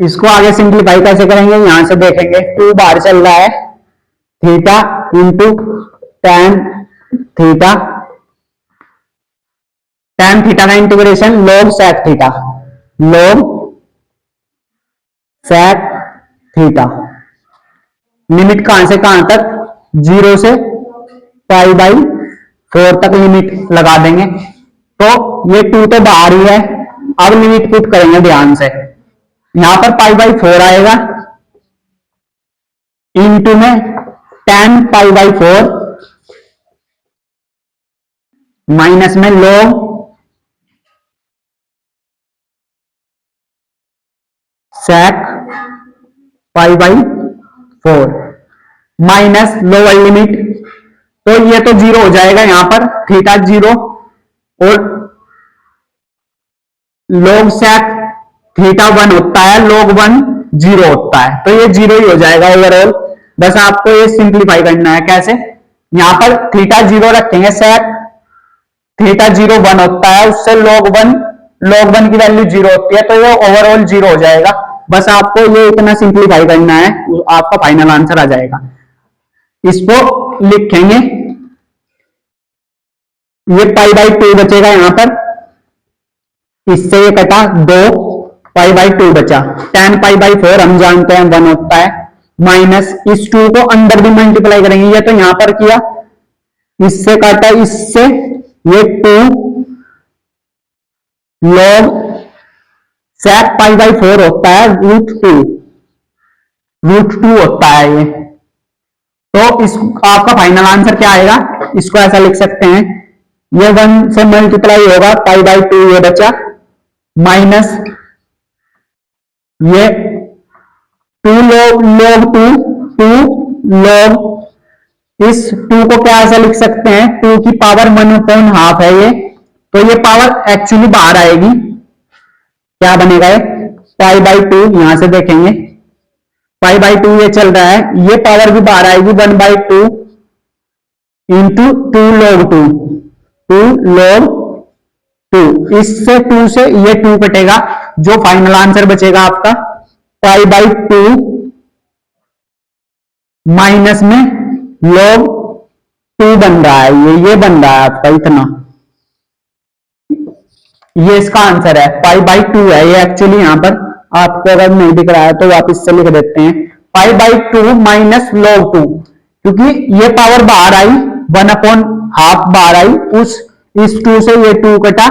इसको आगे सिंप्लीफाई कैसे करेंगे यहां से देखेंगे, टू बाहर चल रहा है, theta into tan theta, tan theta का integration log sec theta, log sec theta, limit कहां से कहां तक, 0 से पाई बाई 4 तक लिमिट लगा देंगे। तो ये 2 तो बाहर ही है, अब लिमिट पुट करेंगे ध्यान से, यहां पर पाई बाई 4 आएगा, इंटू में 10 पाई बाई 4, माइनस में log sec pi by 4, minus lower limit, तो ये तो 0 हो जाएगा यहां पर, थीटा 0 और log sec थीटा 1 होता है, log 1 0 होता है, तो ये 0 ही हो जाएगा ओवरऑल। बस आपको ये सिंप्लीफाई करना है, कैसे, यहां पर थीटा 0 रखेंगे, sec थीटा 0 1 होता है, उससे log 1 की वैल्यू 0 होती है, तो ये ओवरऑल 0 हो जाएगा। बस आपको ये इतना सिंप्लीफाई करना है, आपका फाइनल आंसर आ जाएगा। इसको लिखेंगे, ये पाई बाई 2 बचेगा यहां पर, इससे ये कटा 2 पाई बाई 2 बचा, 10 पाई बाई 4 हम जानते हैं 1 होता है, माइनस इस 2 को अंदर भी मल्टीप्लाई करेंगे, ये तो यहां पर किया, इससे काटा इससे, ये 2 log sec पाई बाई 4 होता है √2 होता है ये। तो इस आपका फाइनल आंसर क्या आएगा, इसको ऐसा लिख सकते हैं, ये 1 से मल्टीप्लाई होगा, पाई बाई 2 ये बचा, माइनस ये 2 log 2 log, इस 2 को क्या ऐसा लिख सकते हैं, 2 की पावर 1/2 है ये, तो ये पावर एक्चुअली बाहर आएगी, क्या बनेगा ये पाई बाई 2, यहां से देखेंगे पाई बाई 2 ये चल रहा है, ये पावर भी बाहर आएगी 1/2 इंटू 2 log 2, इससे 2 से ये 2 कटेगा, जो फाइनल आंसर बचेगा आपका पाई बाई 2 माइनस में log 2 बन रहा है, ये बन रहा है आपका इतना, ये इसका आंसर है, पाई बाई 2 है ये एक्चुअली, यहां पर आपको अगर नहीं दिख रहा है तो वापस से लिख देते हैं, पाई बाई 2 माइनस log 2, क्योंकि ये पावर बाहर आई 1/2 बाहर आई, इस 2 से ये 2 कटा,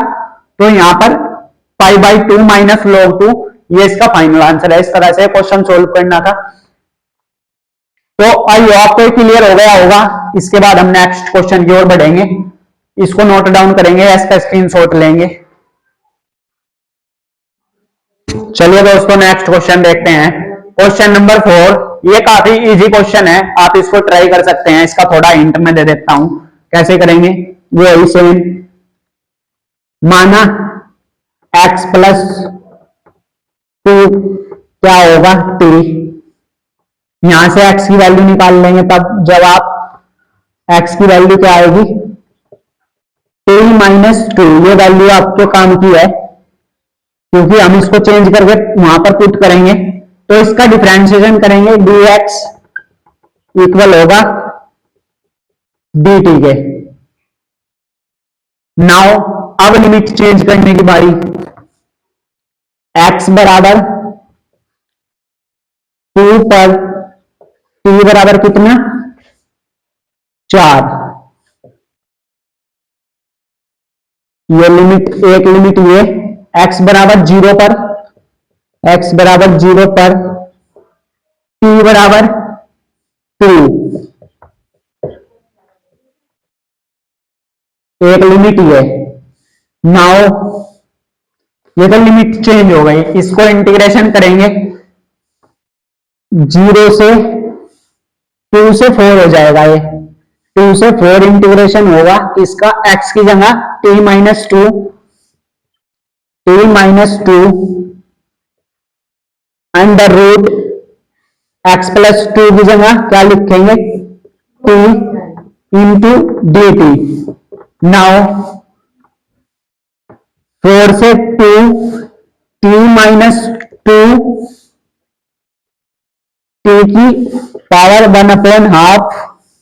तो यहां पर पाई बाई 2 माइनस log 2, ये इसका फाइनल आंसर है। इस तरह से क्वेश्चन सोल्व करना था। तो आई होप आपको क्लियर हो गया होगा। इसके बाद हम नेक्स्ट क्वेश्चन की ओर बढ़ेंगे, इसको नोट डाउन करेंगे, इसका स्क्रीनशॉट लेंगे। चलिए दोस्तों नेक्स्ट क्वेश्चन देखते हैं, क्वेश्चन नंबर 4। ये काफी इजी क्वेश्चन है, आप इसको ट्राई कर सकते हैं, इसका थोड़ा हिंट मैं दे देता हूं कैसे करेंगे, वो इसे माना x प्लस 2 क्या होगा t, यहां से x की वैल्यू निकाल लेंगे, तब जब आप x की वैल्यू क्या आएगी t माइनस 2, ये वैल्यू आपके काम की है, क्योंकि हम इसको चेंज करके वहां पर पुट करेंगे, तो इसका डिफरेंशिएशन करेंगे, dx इक्वल होगा dt के। नाउ अब लिमिट चेंज करने की बारी, x बराबर 2 पर t बराबर कितना 4, ये लिमिट, एक लिमिट ये x बराबर 0 पर, x बराबर 0 पर t बराबर 2, एक लिमिट है। नाउ ये तो लिमिट चेंज हो गई, इसको इंटीग्रेशन करेंगे 0 से 2 से 4 हो जाएगा। ये 2 से 4 इंटीग्रेशन होगा, इसका x की जगह t minus two under root x plus 2 की जगह क्या लिखेंगे, t into D T. Now 4 से 2 t माइनस टू टी की पावर 1/2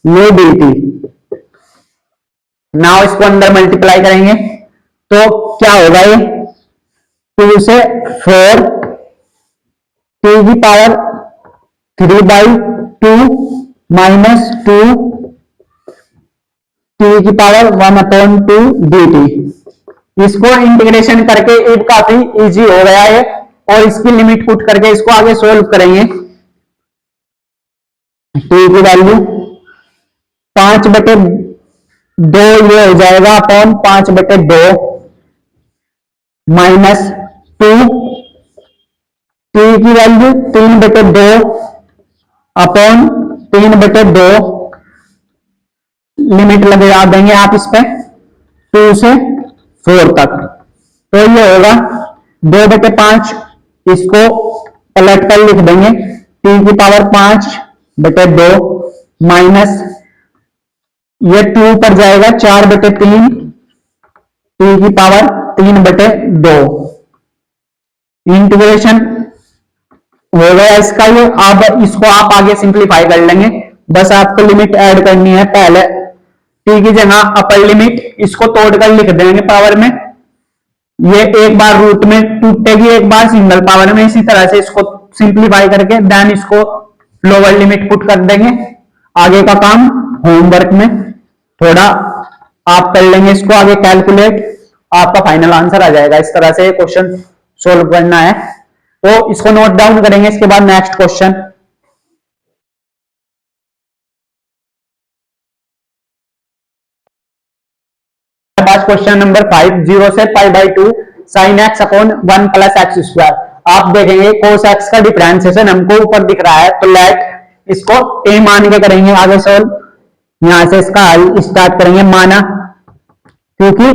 ये डी टी। नाउ इसको अंदर मल्टीप्लाई करेंगे तो क्या होगा, ये 2 से 4 टी की पावर 3/2 माइनस 2 टी की पावर 1/2 डी टी। इसको इंटीग्रेशन करके अब काफी इजी हो गया है, और इसकी लिमिट पुट करके इसको आगे सोल्व करेंगे। टी की वैल्यू 5/2 ये हो जाएगा अपॉन 5/2 माइनस 2, टी की वैल्यू 3/2 अपॉन 3/2, लिमिट लगा देंगे आप इस पे 2 से 4 तक, तो ये होगा 2/5। इसको पलट कर लिख देंगे टी की पावर 5/2 माइनस ये 2 पर जाएगा 4/3 टी की पावर 3/2। इंटीग्रेशन हो गया इसका ये। अब इसको आप आगे सिंप्लीफाई कर लेंगे, बस आपको लिमिट ऐड करनी है। पहले टी की जगह अपर लिमिट इसको तोड़कर लिख देंगे पावर में, ये एक बार रूट में टूटेगी, एक बार सिंगल पावर में। इसी तरह से इसको सिंप्लीफाई करके देन इसको लोअर लिमिट पुट कर देंगे। आगे का काम होमवर्क में थोड़ा आप कर लेंगे, इसको आगे कैलकुलेट, आपका फाइनल आंसर आ जाएगा। इस तरह से क्वेश्चन सोल्व करना है, तो इसको नोट डाउन करेंगे। इसके बाद नेक्स्ट क्वेश्चन, क्वेश्चन नंबर 5, 0 से π/2 sin x upon 1 plus x square. आप देखेंगे cos x का डिफरेंशिएशन हमको ऊपर दिख रहा है, तो लेट इसको a मान के करेंगे आगे सोल्व। यहां से इसका हल स्टार्ट करेंगे, माना क्योंकि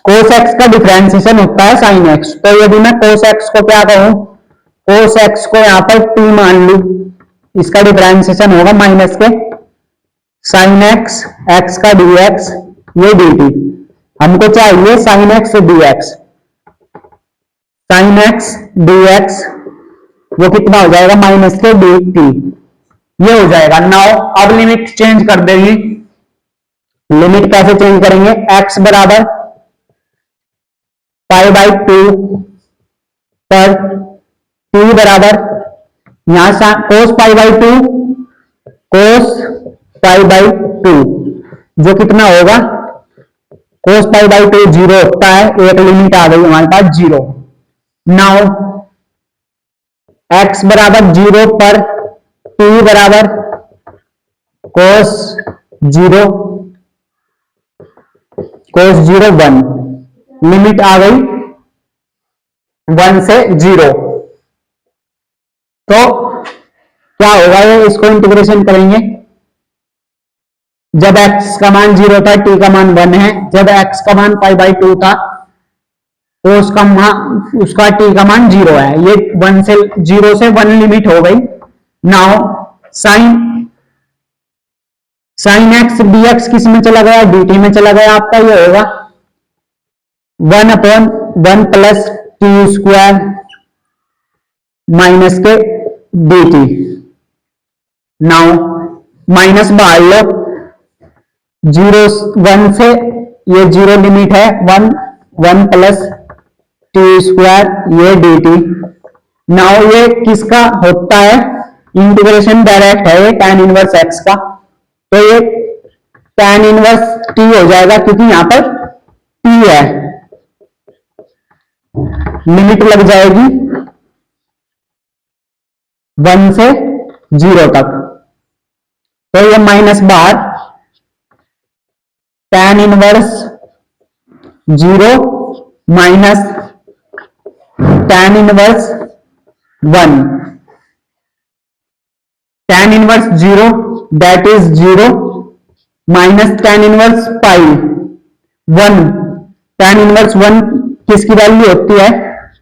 cos x का डिफरेंशिएशन होता है sin x, तो यदि मैं cos x को क्या कहूं, cos x को यहां पर t मान लू, इसका डिफरेंशिएशन होगा माइनस के sin x, x का dx ये dt। हमको चाहिए sin x dx, sin x dx वो कितना हो जाएगा, माइनस के dt ये हो जाएगा। नाउ अब लिमिट चेंज कर देंगे। लिमिट कैसे चेंज करेंगे, x बराबर π/2 पर t बराबर यहां cos π/2 जो कितना होगा, cos π/2 0 होता है, एक लिमिट आ गई हमारे पास 0। नाउ x बराबर 0 पर t बराबर cos 0 1, लिमिट आ गई 1 से 0। तो क्या होगा, ये इसको इंटीग्रेशन करेंगे। जब x का मान 0 था, t का मान 1 है। जब x का मान π/2 था, तो उसका t का मान 0 है। ये 1 से 0 से 1 लिमिट हो गई। नाउ sin x dx किस में चला गया, dt में चला गया आपका। ये होगा 1/1 प्लस टी स्क्वायर माइनस के dt। नाउ माइनस बाहर लो, 1 से ये 0 लिमिट है, 1 प्लस टी स्क्वायर ये dt। नाउ ये किसका होता है, इंटीग्रेशन डायरेक्ट है, ये tan इनवर्स x का, तो ये tan इनवर्स t हो जाएगा, क्योंकि यहां पर t है। लिमिट लग जाएगी 1 से 0 तक। तो ये माइनस बाहर tan inverse 0 minus tan inverse 1, tan inverse 0 that is 0 minus tan inverse pi 1, tan inverse 1 किसकी वैल्यू होती है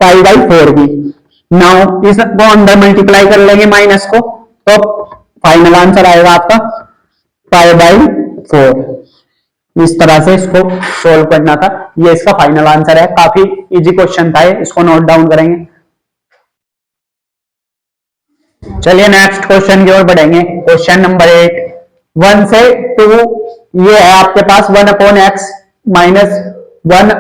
पाई बाई 4 की। नाउ इसको अंदर मल्टीप्लाई कर लेंगे माइनस को, तो फाइनल आंसर आएगा आपका पाई बाई 4। इस तरह से इसको सोल्व करना था, ये इसका फाइनल आंसर है। काफी इजी क्वेश्चन था, इसको नोट डाउन करेंगे। चलिए नेक्स्ट क्वेश्चन की ओर बढ़ेंगे। क्वेश्चन नंबर 8, 1 से 2 ये है आपके पास 1 upon x minus 1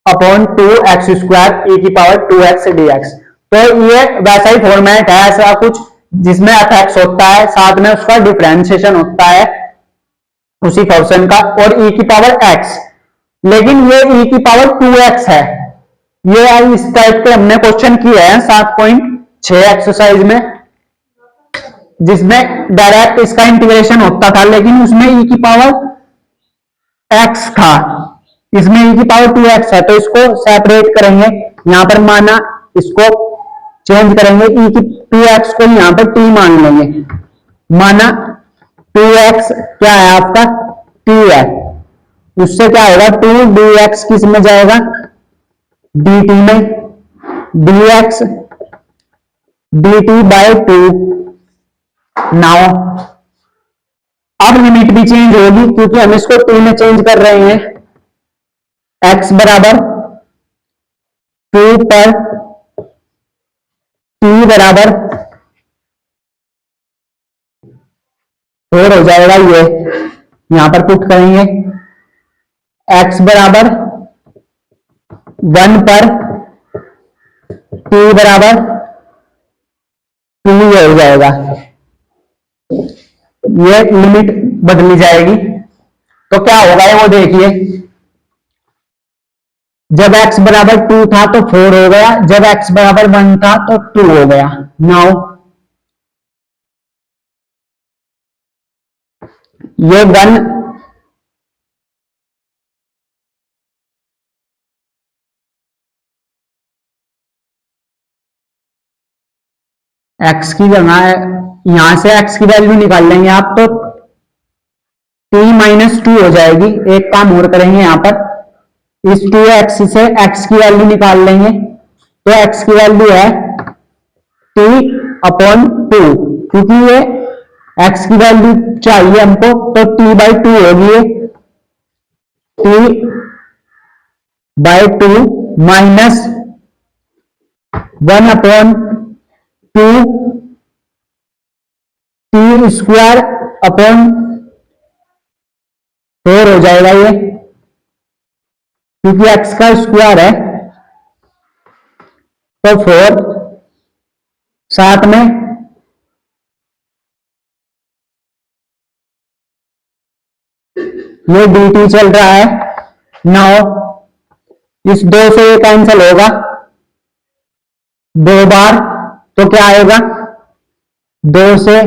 upon 2 x square e की पावर 2x dx। तो ये वैसा ही फॉर्मेट है, ऐसा कुछ जिसमें fx होता है, साथ में उसका डिफरेंशिएशन होता है उसी फंक्शन का, और e की पावर x, लेकिन ये e की पावर 2x है। ये इस टाइप के हमने क्वेश्चन किए हैं 7.6 एक्सरसाइज में, जिसमें डायरेक्ट इसका इंटीग्रेशन होता था, लेकिन उसमें e की पावर x था, इसमें e की पावर 2x है। तो इसको सेपरेट करेंगे, यहां पर माना इसको चेंज करेंगे, e की 2x को यहां पर t मान लेंगे, माना 2x क्या है आपका t है, उससे क्या होगा 2 dx किस में जाएगा dt में, dx dt बाय 2। नाउ अब लिमिट भी चेंज होगी, क्योंकि हम इसको t में चेंज कर रहे हैं। x बराबर 2 पर t बराबर 4 हो जाएगा, ये यहां पर पुट करेंगे। x बराबर 1 पर t बराबर 2 ये हो जाएगा, ये लिमिट बदली जाएगी। तो क्या होगा वो देखिए, जब x बराबर 2 था तो 4 हो गया, जब x बराबर 1 था तो 2 हो गया। नाउ ये 1 x की जगह है, यहां से x की वैल्यू निकाल लेंगे आप, तो t माइनस 2 हो जाएगी। एक काम और करेंगे, यहां पर इस 2x से x की वैल्यू निकाल लेंगे, तो x की वैल्यू है t अपॉन 2, क्योंकि ये x की वैल्यू चाहिए हमको, तो t बाई 2 होगी, t by 2 minus 1 upon 2 t square upon 4 हो जाएगा ये, क्योंकि x का स्क्वायर है, तो 4 साथ में ये dt चल रहा है। नाउ इस 2 से ये कैंसिल होगा 2 बार, तो क्या आएगा 2 से,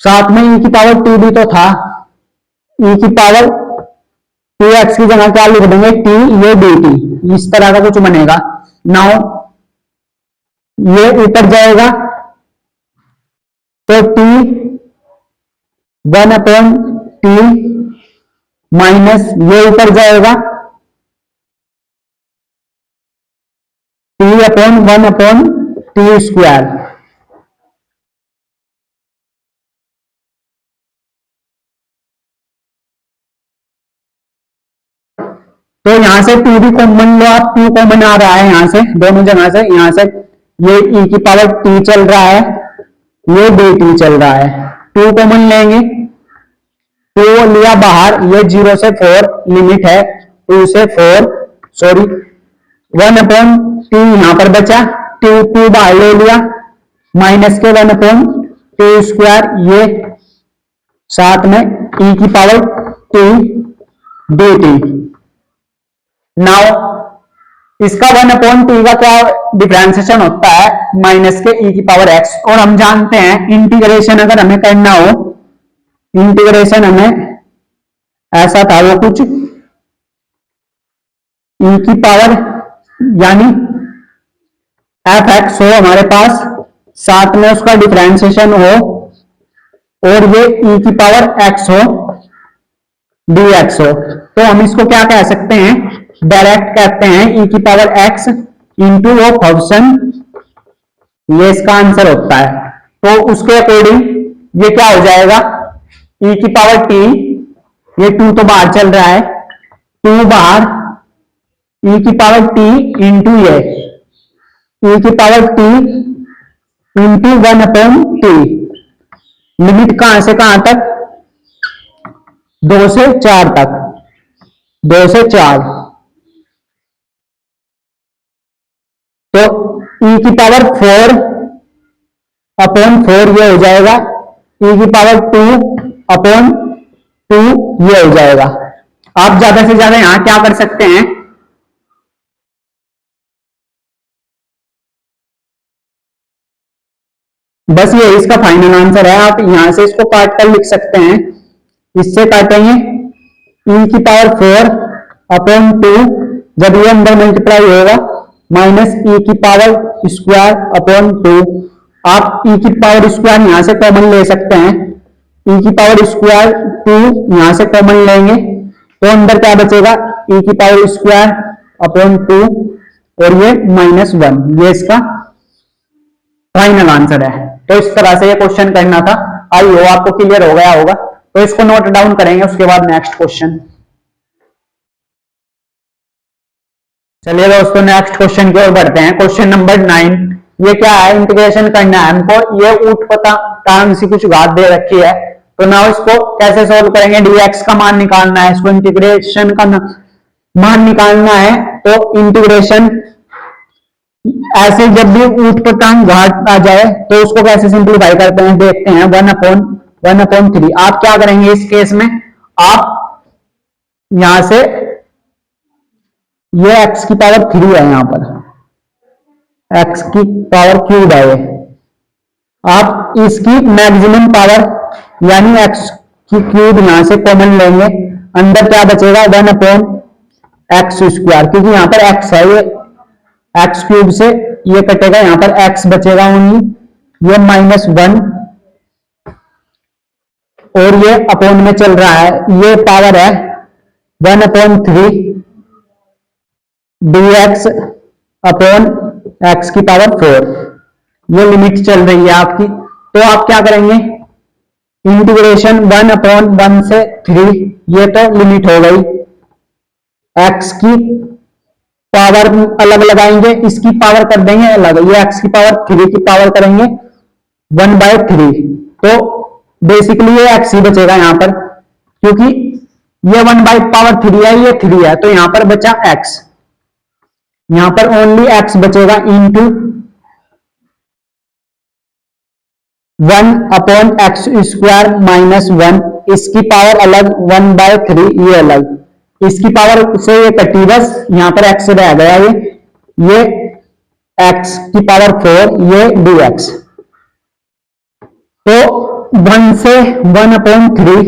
साथ में e की पावर 2 भी तो था, e की पावर 2x की जगह क्या लिख देंगे t, ये dt, इस तरह का कुछ बनेगा। नाउ ये ऊपर जाएगा, तो t 1 अपॉन t माइनस ये ऊपर जाएगा t upon 1 upon t square. तो यहां से 2 भी कॉमन लो आप, 2 कॉमन आ रहा है यहां से, दोनों जगह से, यहां से ये e की पावर t चल रहा है, ये dt चल रहा है, 2 कॉमन लेंगे, 2 लिया बाहर, ये 0 से 4 लिमिट है, 2 से 4 सॉरी 1 अपॉन t यहां पर बचा, 2 बाहर ले लिया, माइनस के 1 अपॉन t स्क्वायर, ये साथ में e की पावर t dt। नाउ इसका 1/t का क्या डिफरेंशिएशन होता है, माइनस के e की पावर x। और हम जानते हैं इंटीग्रेशन अगर हमें करना हो, इंटीग्रेशन हमें ऐसा था वो कुछ e की पावर यानी fx हो हमारे पास, साथ में उसका डिफरेंशिएशन हो और ये e की पावर x हो, dx हो, तो हम इसको क्या कह सकते हैं, डायरेक्ट कहते हैं e की पावर x इंटू वो फंक्शन, ये इसका आंसर होता है। तो उसके अकॉर्डिंग ये क्या हो जाएगा, e की पावर t, ये 2 तो बाहर चल रहा है, 2 बाहर, e की पावर t इंटू ये e की power t into 1/t, limit कहां से कहां तक, 2 से 4 तक, 2 से 4, तो e की पावर 4/4 ये हो जाएगा, e की पावर 2/2 ये हो जाएगा। आप ज्यादा से ज्यादा यहां क्या कर सकते हैं, बस ये इसका फाइनल आंसर है। आप यहां से इसको काट कर लिख सकते हैं, इससे काटेंगे e की पावर 4/2, जब ये अंदर मल्टीप्लाई होगा, माइनस e की पावर स्क्वायर/2। आप e की पावर स्क्वायर यहां से कॉमन ले सकते हैं, e की पावर स्क्वायर 2 यहां से कॉमन लेंगे, तो अंदर क्या बचेगा, e की पावर स्क्वायर/2 और ये -1, ये इसका फाइनल आंसर है। तो इस तरह से ये क्वेश्चन करना था। आई हो आपको क्लियर हो गया होगा। तो इसको नोट डाउन करेंगे, उसके बाद नेक्स्ट क्वेश्चन। चलिए दोस्तों नेक्स्ट क्वेश्चन की ओर बढ़ते हैं। क्वेश्चन नंबर 9, ये क्या है, इंटीग्रेशन करना है हमको। ये ऊटपटांग सी कुछ घात दे रखी है, तो ना इसको कैसे सोल्व करेंगे, dx का मान निकालना है, इसको इंटीग्रेशन का मान निकालना है। तो इंटीग्रेशन ऐसे जब भी ऊटपटांग घात आ जाए तो उसको कैसे सिंप्लीफाई करते हैं देखते हैं। 1/3 आप क्या करेंगे इस केस में, आप यहां से ये x की पावर 3 है, यहां पर x की पावर क्यूब है, आप इसकी मैक्सिमम पावर यानी x की क्यूब यहां से कॉमन लेंगे, अंदर क्या बचेगा 1/x², क्योंकि यहां पर x है, ये x क्यूब से ये कटेगा, यहां पर x बचेगा ओनली, ये -1 और ये अपॉन में चल रहा है, ये पावर है 1/3 dx अपॉन x की पावर 4, ये लिमिट चल रही है आपकी। तो आप क्या करेंगे, इंटीग्रेशन 1/1 से 3, ये तो लिमिट हो गई, x की पावर अलग लगाएंगे, इसकी पावर कर देंगे अलग, ये x की पावर 3 की पावर करेंगे 1/3, तो बेसिकली ये x ही बचेगा यहां पर, क्योंकि ये 1/3 है, ये 3 है, तो यहां पर बचा x, यहां पर ओनली x बचेगा इंटू 1/x² -1, इसकी पावर अलग 1/3, ये अलग, इसकी पावर से ये कटी, बस यहां पर x रह गया, ये x की पावर 4, ये dx, तो 1 से 1/3,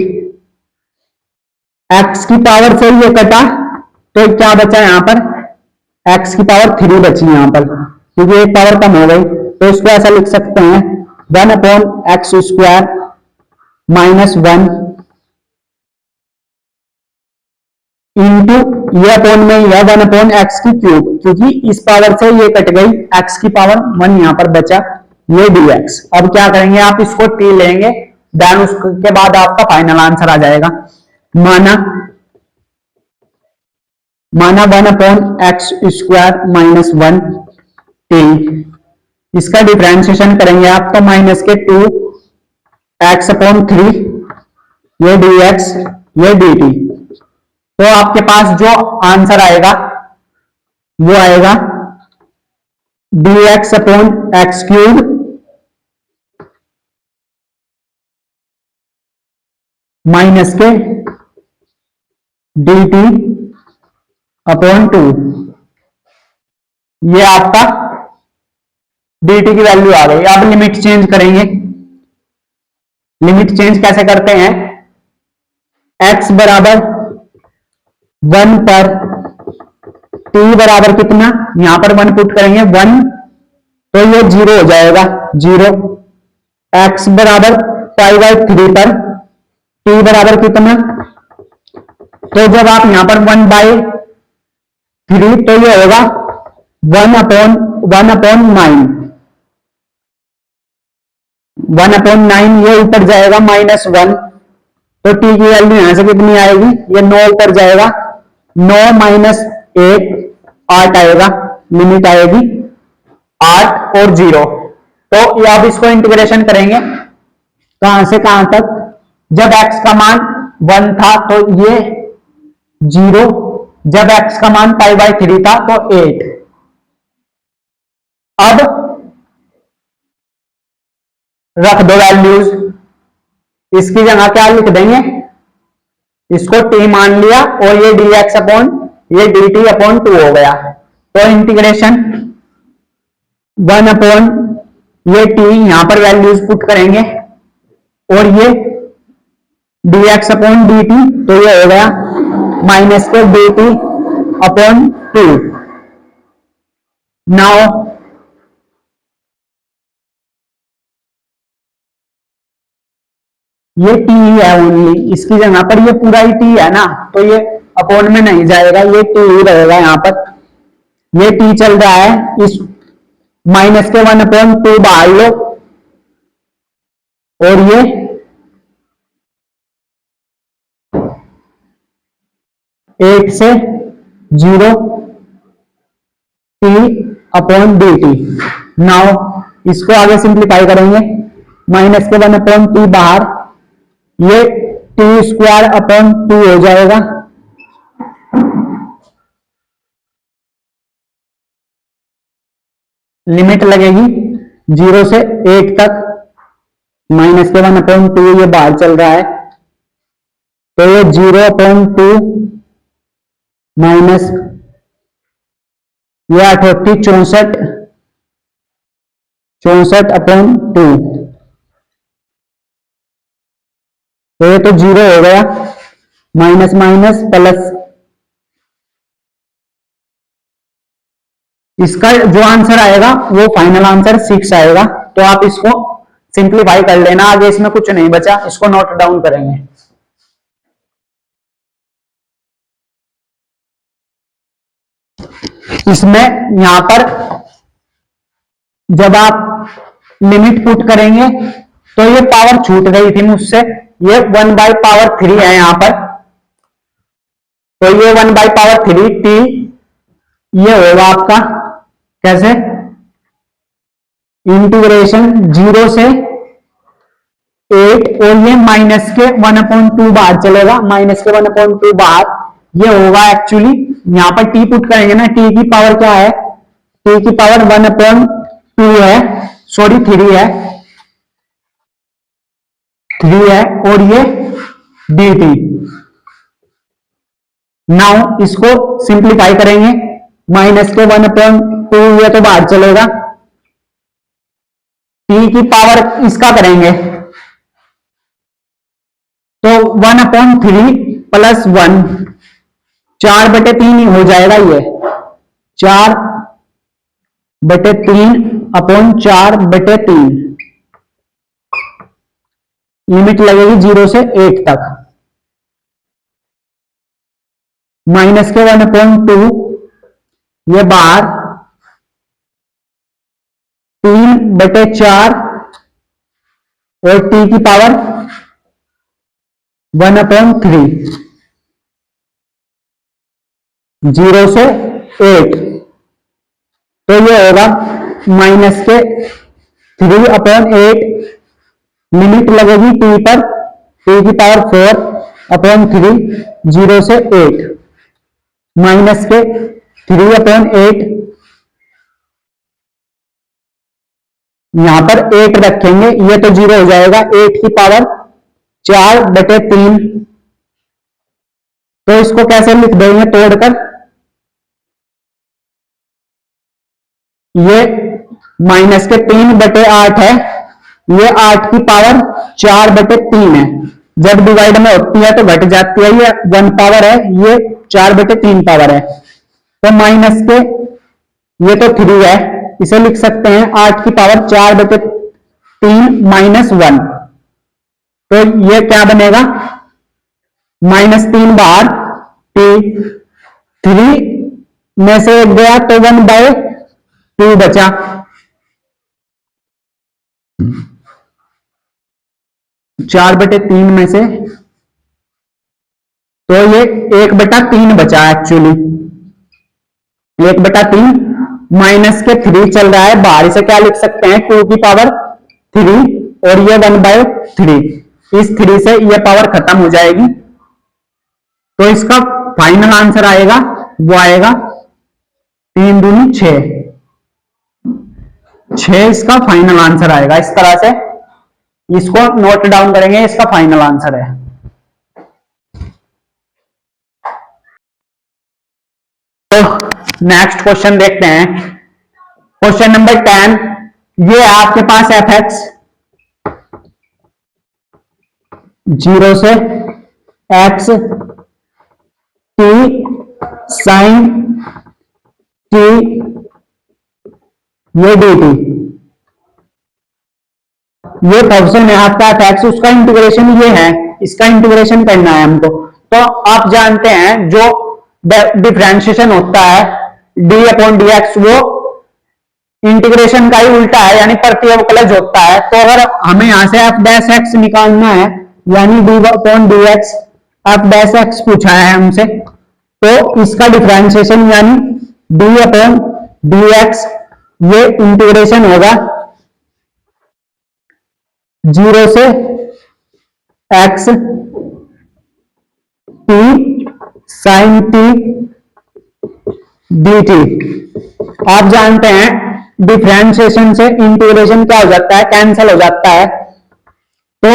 x की पावर से ये कटा, तो क्या बचा यहां पर, x की पावर 3 बची यहां पर, क्योंकि एक पावर कम हो गई, तो इसको ऐसा लिख सकते हैं 1/x² -1 इंटू, ये अपॉन में ही है 1/x³, क्योंकि इस पावर से ये कट गई, x की पावर 1 यहां पर बचा, ये dx। अब क्या करेंगे, आप इसको t लेंगे, देन उसके बाद आपका फाइनल आंसर आ जाएगा। माना 1/x² -1 t, इसका डिफरेंशिएशन करेंगे आप, तो -2x/3, ये dx, ये dt, तो आपके पास जो आंसर आएगा वो आएगा dx/x³ माइनस के dt/2, ये आपका dt की वैल्यू आ गई। अब लिमिट चेंज करेंगे। लिमिट चेंज कैसे करते हैं? x बराबर 1 पर t बराबर कितना, यहां पर 1 पुट करेंगे 1, तो ये 0 हो जाएगा 0। x बराबर π/3 पर t बराबर कितना, तो जब आप यहां पर 1/3, तो ये होगा 1/9। 1/9 ये ऊपर जाएगा -1, तो t की वैल्यू यहां से कितनी आएगी, ये 9 ऊपर जाएगा, 9 - 1 8 आएगा, लिमिट आएगी 8 और 0। तो ये आप इसको इंटीग्रेशन करेंगे कहां से कहां तक, जब x का मान 1 था तो ये 0, जब x का मान π/3 था तो 8। अब रख दो वैल्यूज, इसकी जगह क्या लिख देंगे, इसको t मान लिया और ये dx अपॉन ये dt अपॉन 2 हो गया। तो इंटीग्रेशन 1 अपॉन ये t, यहां पर वैल्यूज पुट करेंगे और ये dx अपॉन dt, तो ये हो गया माइनस के dt अपॉन 2। नाउ ये t है ओनली, इसकी जगह पर ये पूरा ही t है ना, तो ये अपॉन में नहीं जाएगा, ये t ही रहेगा यहां पर। ये t चल रहा है, इस माइनस के 1/2 बाहर लो और ये एट से 0 t अपॉन dt। नाउ इसको आगे सिंप्लीफाई करेंगे, माइनस के 1/2 बाहर, ये t² अपॉन 2 हो जाएगा। लिमिट लगेगी 0 से 8 तक, माइनस के 1/2 ये बाहर चल रहा है, तो ये 0/2 माइनस ये 8 64, 64/2, तो ये तो 0 हो गया, माइनस माइनस प्लस। इसका जो आंसर आएगा वो फाइनल आंसर 6 आएगा। तो आप इसको सिंप्लीफाई कर लेना, आगे इसमें कुछ नहीं बचा, इसको नोट डाउन करेंगे। इसमें यहां पर जब आप लिमिट पुट करेंगे तो ये पावर छूट गई थी मुझसे, ये 1/3 है यहां पर, तो ये 1/3 t ये होगा आपका कैसे, इंटीग्रेशन 0 से 8 और ये माइनस के 1/2 बाहर चलेगा, माइनस के 1/2 बाहर, ये होगा एक्चुअली यहां पर t पुट करेंगे ना, t की पावर क्या है, t की पावर 1/2 है, सॉरी 3 है, 3 है, और ये dt। नाउ इसको सिंप्लीफाई करेंगे, माइनस के 1/2 ये तो बाहर चलेगा, t की पावर इसका करेंगे तो 1/3 प्लस 1, 4/3 ही हो जाएगा, ये 4/3 अपॉन 4/3। लिमिट लगेगी 0 से 8 तक, माइनस के 1/2 ये बाहर, 3/4 और t की पावर 1/3, 0 से 8, तो ये होगा माइनस के 3/8, लिमिट लगेगी t पर, t की पावर 4/3, 0 से 8, माइनस के 3/8, यहां पर 8 रखेंगे, ये तो 0 हो जाएगा, 8 की पावर 4/3। तो इसको कैसे लिख देंगे तोड़कर, ये -3/8 है, ये 8 की पावर 4/3 है। जब डिवाइड में होती है तो घट जाती है, ये 1 पावर है, ये 4/3 पावर है। तो माइनस के ये तो 3 है, इसे लिख सकते हैं 8 की पावर 4/3 -1। तो ये क्या बनेगा, -3 बाहर, 3 में से 1 गया तो 1/2 बचा। चार बटे तीन में से तो ये 1/3 बचा एक्चुअली, 1/3 माइनस के 3 चल रहा है बाहर, इसे क्या लिख सकते हैं 2 की पावर 3 और ये 1/3। इस 3 से ये पावर खत्म हो जाएगी, तो इसका फाइनल आंसर आएगा, वो आएगा 3 दूनी 6 इसका फाइनल आंसर आएगा। इस तरह से इसको नोट डाउन करेंगे, इसका फाइनल आंसर है। तो नेक्स्ट क्वेश्चन देखते हैं, क्वेश्चन नंबर 10। ये है आपके पास f(x) 0 से x t sin t ये dt, ये फंक्शन है आपका f(x), उसका इंटीग्रेशन ये है, इसका इंटीग्रेशन करना है हमको। तो आप जानते हैं जो डिफरेंशिएशन होता है d/dx वो इंटीग्रेशन का ही उल्टा है, यानी प्रतिअवकलज होता है। तो अगर हमें यहां से f' निकालना है, यानी d/dx f' पूछा है हमसे, तो इसका डिफरेंशिएशन यानी d/dx ये इंटीग्रेशन होगा 0 से x t sin t dt। आप जानते हैं डिफरेंशिएशन से इंटीग्रेशन क्या हो जाता है, कैंसिल हो जाता है। तो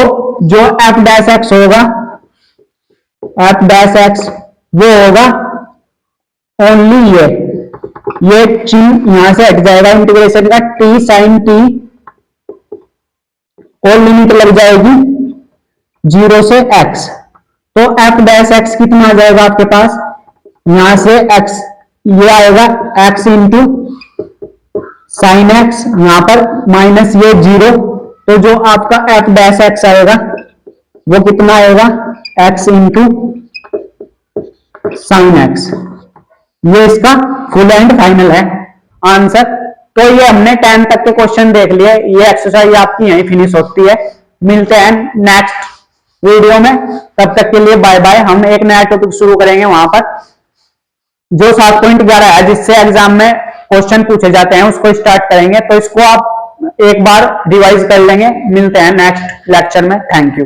जो f' होगा, f' वो होगा ओनली ये चिन्ह यहां से हट जाएगा इंटीग्रेशन का, t sin t और लिमिट लग जाएगी 0 से x। तो f' कितना आ जाएगा आपके पास, यहां से x ये आएगा x इंटू साइन x, यहां पर माइनस ये 0, तो जो आपका f' आएगा वो कितना आएगा x इंटू साइन x। ये इसका फुल एंड फाइनल है आंसर। तो ये हमने 10 तक के क्वेश्चन देख लिए, ये एक्सरसाइज आपकी यहीं फिनिश होती है। मिलते हैं नेक्स्ट वीडियो में, तब तक के लिए बाय बाय। हम एक नया टॉपिक शुरू करेंगे वहां पर जो 7.11 है, जिससे एग्जाम में क्वेश्चन पूछे जाते हैं, उसको स्टार्ट करेंगे। तो इसको आप एक बार रिवाइज कर लेंगे। मिलते हैं नेक्स्ट लेक्चर में। Thank you.